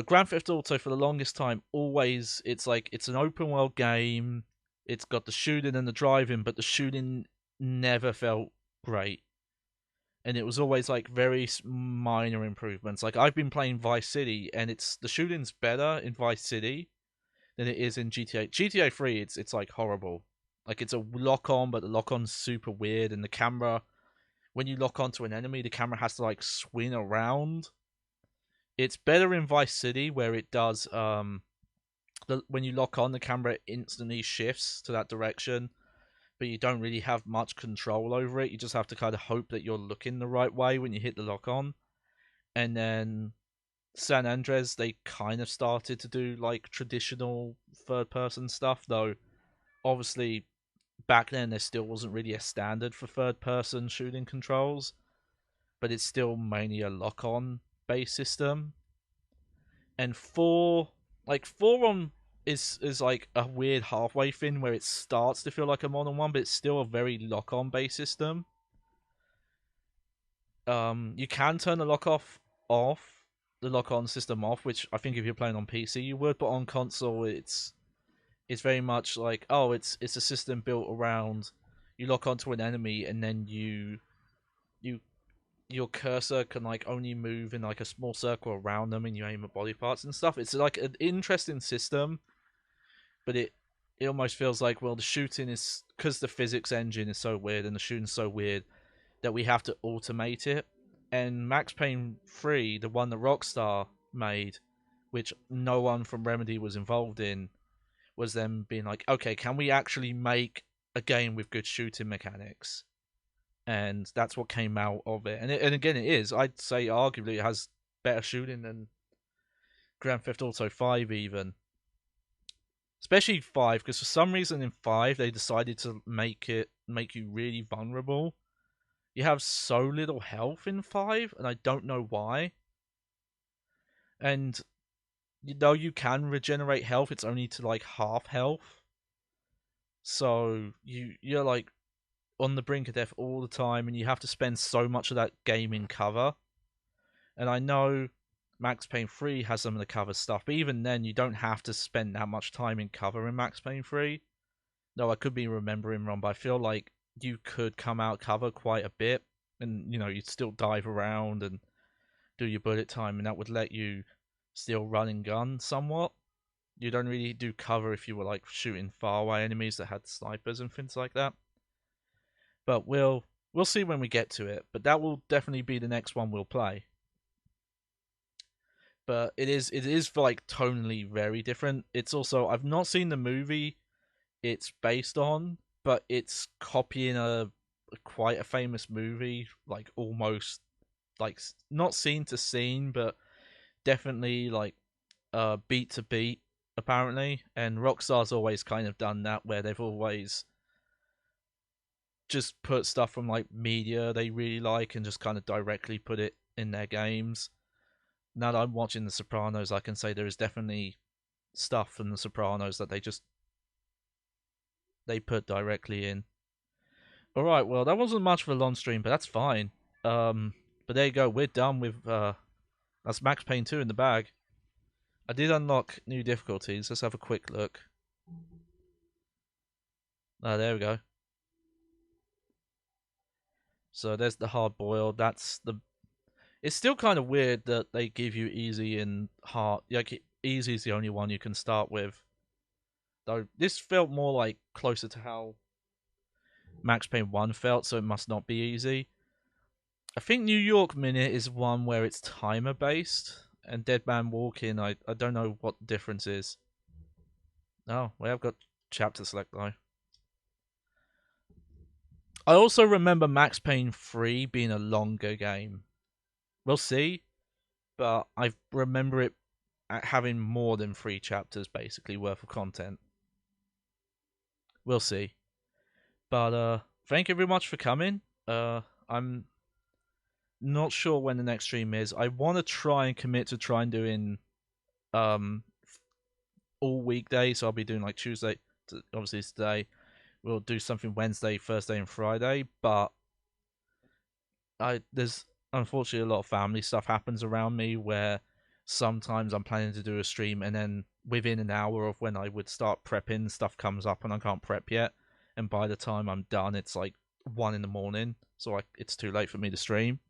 Grand Theft Auto for the longest time, always it's like it's an open world game, it's got the shooting and the driving, but the shooting never felt great. And it was always like very minor improvements. Like I've been playing Vice City, and the shooting's better in Vice City than it is in GTA. GTA 3, it's like horrible. Like, it's a lock-on, but the lock-on's super weird, and the camera, when you lock onto an enemy, the camera has to, like, swing around. It's better in Vice City, where it does, when you lock on, the camera instantly shifts to that direction, but you don't really have much control over it. You just have to kind of hope that you're looking the right way when you hit the lock-on. And then San Andreas, they kind of started to do, like, traditional third-person stuff, though obviously back then there still wasn't really a standard for third-person shooting controls, but it's still mainly a lock-on based system. And 4 on is like a weird halfway thing where it starts to feel like a modern one, but it's still a very lock-on based system. You can turn the the lock-on system off, which I think if you're playing on PC you would, but on console it's very much like, oh, it's a system built around you lock onto an enemy and then your cursor can like only move in like a small circle around them and you aim at body parts and stuff. It's like an interesting system, but it almost feels like, well, the shooting is, because the physics engine is so weird and the shooting's so weird, that we have to automate it. And Max Payne 3, the one that Rockstar made, which no one from Remedy was involved in, was them being like, okay, can we actually make a game with good shooting mechanics? And that's what came out of it. And again, it is. I'd say arguably it has better shooting than Grand Theft Auto 5 even. Especially 5, because for some reason in 5 they decided to make you really vulnerable. You have so little health in 5, and I don't know why. And though you can regenerate health, it's only to like half health. So you're like on the brink of death all the time, and you have to spend so much of that game in cover. And I know Max Payne 3 has some of the cover stuff, but even then you don't have to spend that much time in cover in Max Payne 3. No, I could be remembering wrong, but I feel like you could come out cover quite a bit, and you'd still dive around and do your bullet time, and that would let you still run and gun somewhat. You don't really do cover if you were like shooting far away enemies that had snipers and things like that. But we'll see when we get to it. But that will definitely be the next one we'll play. But it is like tonally very different. It's also, I've not seen the movie it's based on, but it's copying a quite a famous movie, like almost like not scene to scene, but definitely like beat to beat apparently. And Rockstar's always kind of done that, where they've always just put stuff from like media they really like and just kind of directly put it in their games. Now that I'm watching The Sopranos, I can say there is definitely stuff from The Sopranos that they put directly in. Alright, well, that wasn't much of a long stream, but that's fine. But there you go, we're done with that's Max Payne 2 in the bag. I did unlock new difficulties. Let's have a quick look. Ah, there we go. So there's the hard boiled. That's the. It's still kind of weird that they give you easy and hard. Like, easy is the only one you can start with. Though this felt more like closer to how Max Payne 1 felt, so it must not be easy. I think New York Minute is one where it's timer based, and Dead Man Walking, I don't know what the difference is. Oh, we have got chapter select though. I also remember Max Payne 3 being a longer game. We'll see, but I remember it having more than 3 chapters basically worth of content. We'll see. But thank you very much for coming. I'm not sure when the next stream is. I want to try and commit to try and doing all weekdays, so I'll be doing like Tuesday, obviously it's today. We'll do something Wednesday, Thursday, and Friday, but there's unfortunately a lot of family stuff happens around me where sometimes I'm planning to do a stream and then within an hour of when I would start prepping, stuff comes up and I can't prep yet, and by the time I'm done it's like 1 in the morning, so it's too late for me to stream.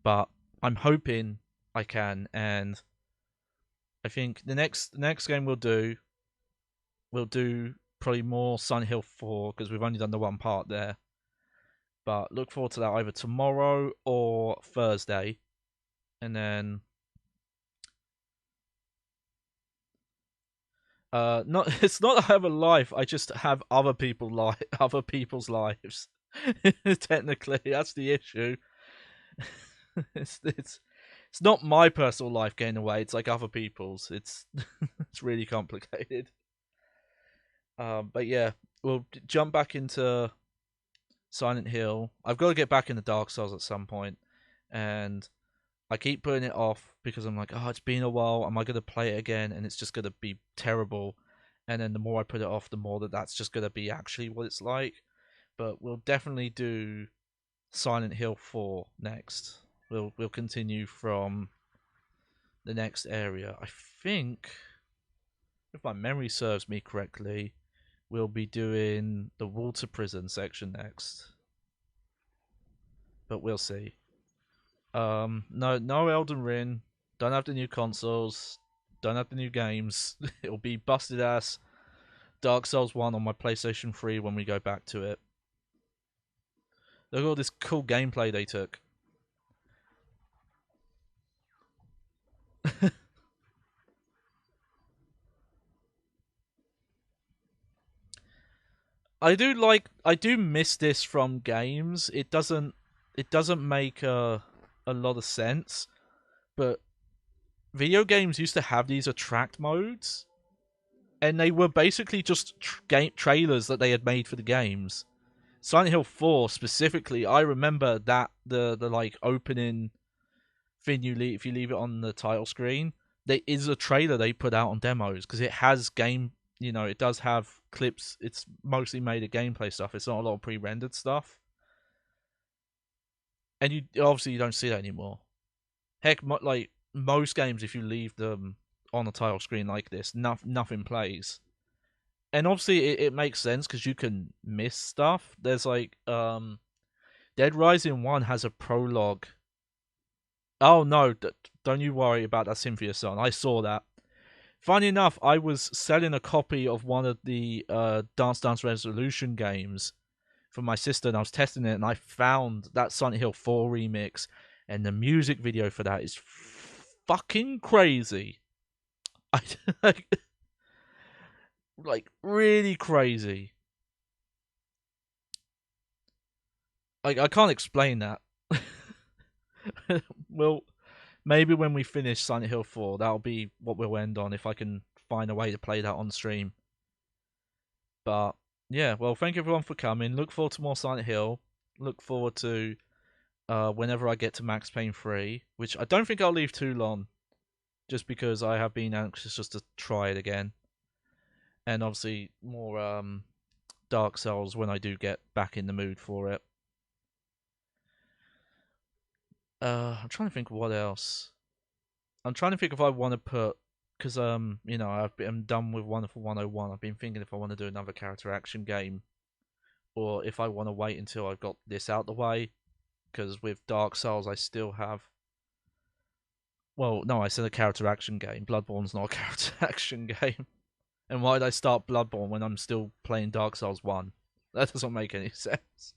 But I'm hoping I can, and I think the next game we'll do probably more Silent Hill 4 because we've only done the one part there. But look forward to that either tomorrow or Thursday. And then it's not that I have a life, I just have other people's lives. Technically, that's the issue. It's not my personal life getting away, it's like other people's. It's it's really complicated. But yeah, we'll jump back into Silent Hill. I've got to get back into Dark Souls at some point, and I keep putting it off because I'm like, oh, it's been a while. Am I going to play it again? And it's just going to be terrible. And then the more I put it off, the more that's just going to be actually what it's like. But we'll definitely do Silent Hill 4 next. We'll continue from the next area. I think, if my memory serves me correctly, we'll be doing the water prison section next. But we'll see. No Elden Ring. Don't have the new consoles. Don't have the new games. It'll be busted ass Dark Souls 1 on my PlayStation 3 when we go back to it. Look at all this cool gameplay they took. I do miss this from games. It doesn't make a lot of sense, but video games used to have these attract modes, and they were basically just trailers that they had made for the games. Silent Hill 4 specifically, I remember that the like opening thing if you leave it on the title screen, there is a trailer they put out on demos because it has game. It does have clips. It's mostly made of gameplay stuff. It's not a lot of pre-rendered stuff. And you don't see that anymore. Heck, like most games, if you leave them on a title screen like this, nothing plays. And obviously, it makes sense because you can miss stuff. There's like Dead Rising 1 has a prologue. Oh no, don't you worry about that Cynthia song. I saw that. Funny enough, I was selling a copy of one of the Dance Dance Resolution games for my sister, and I was testing it, and I found that Silent Hill 4 remix, and the music video for that is fucking crazy. Like really crazy. Like I can't explain that. Well, maybe when we finish Silent Hill 4, that'll be what we'll end on if I can find a way to play that on stream. But yeah, well, thank you everyone for coming. Look forward to more Silent Hill. Look forward to whenever I get to Max Payne 3, which I don't think I'll leave too long, just because I have been anxious just to try it again. And obviously more Dark Souls when I do get back in the mood for it. I'm trying to think what else. I'm trying to think if I want to put, because I'm done with Wonderful 101. I've been thinking if I want to do another character action game, or if I want to wait until I've got this out the way. Because with Dark Souls, I still have. Well, no, I said a character action game. Bloodborne's not a character action game. And why did I start Bloodborne when I'm still playing Dark Souls 1? That doesn't make any sense.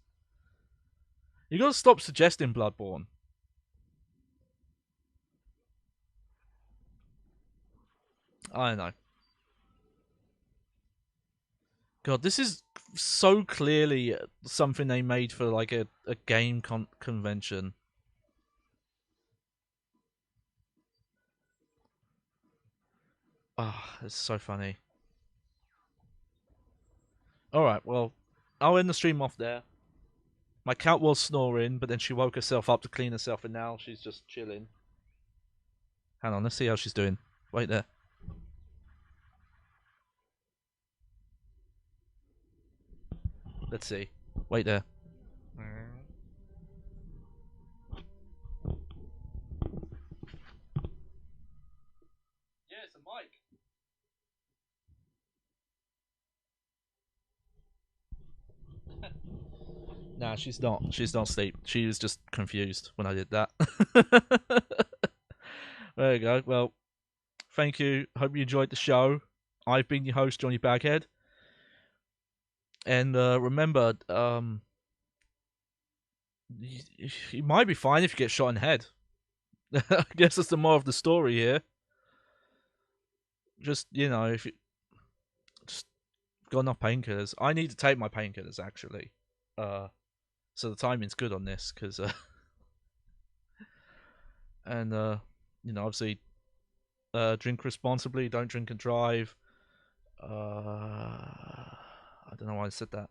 You gotta stop suggesting Bloodborne. I don't know. God, this is so clearly something they made for like a game convention. Ah, it's so funny. Alright, well, I'll end the stream off there. My cat was snoring, but then she woke herself up to clean herself, and now she's just chilling. Hang on, let's see how she's doing. Wait there. Let's see. Wait there. Yeah, it's a mic. Nah, she's not. She's not asleep. She was just confused when I did that. There you go. Well, thank you. Hope you enjoyed the show. I've been your host, Johnny Baghead. And remember, you might be fine if you get shot in the head. I guess that's the more of the story here. Just, you know, if you just got enough painkillers. I need to take my painkillers actually. So the timing's good on this because, and you know, obviously, drink responsibly. Don't drink and drive. I don't know why I said that.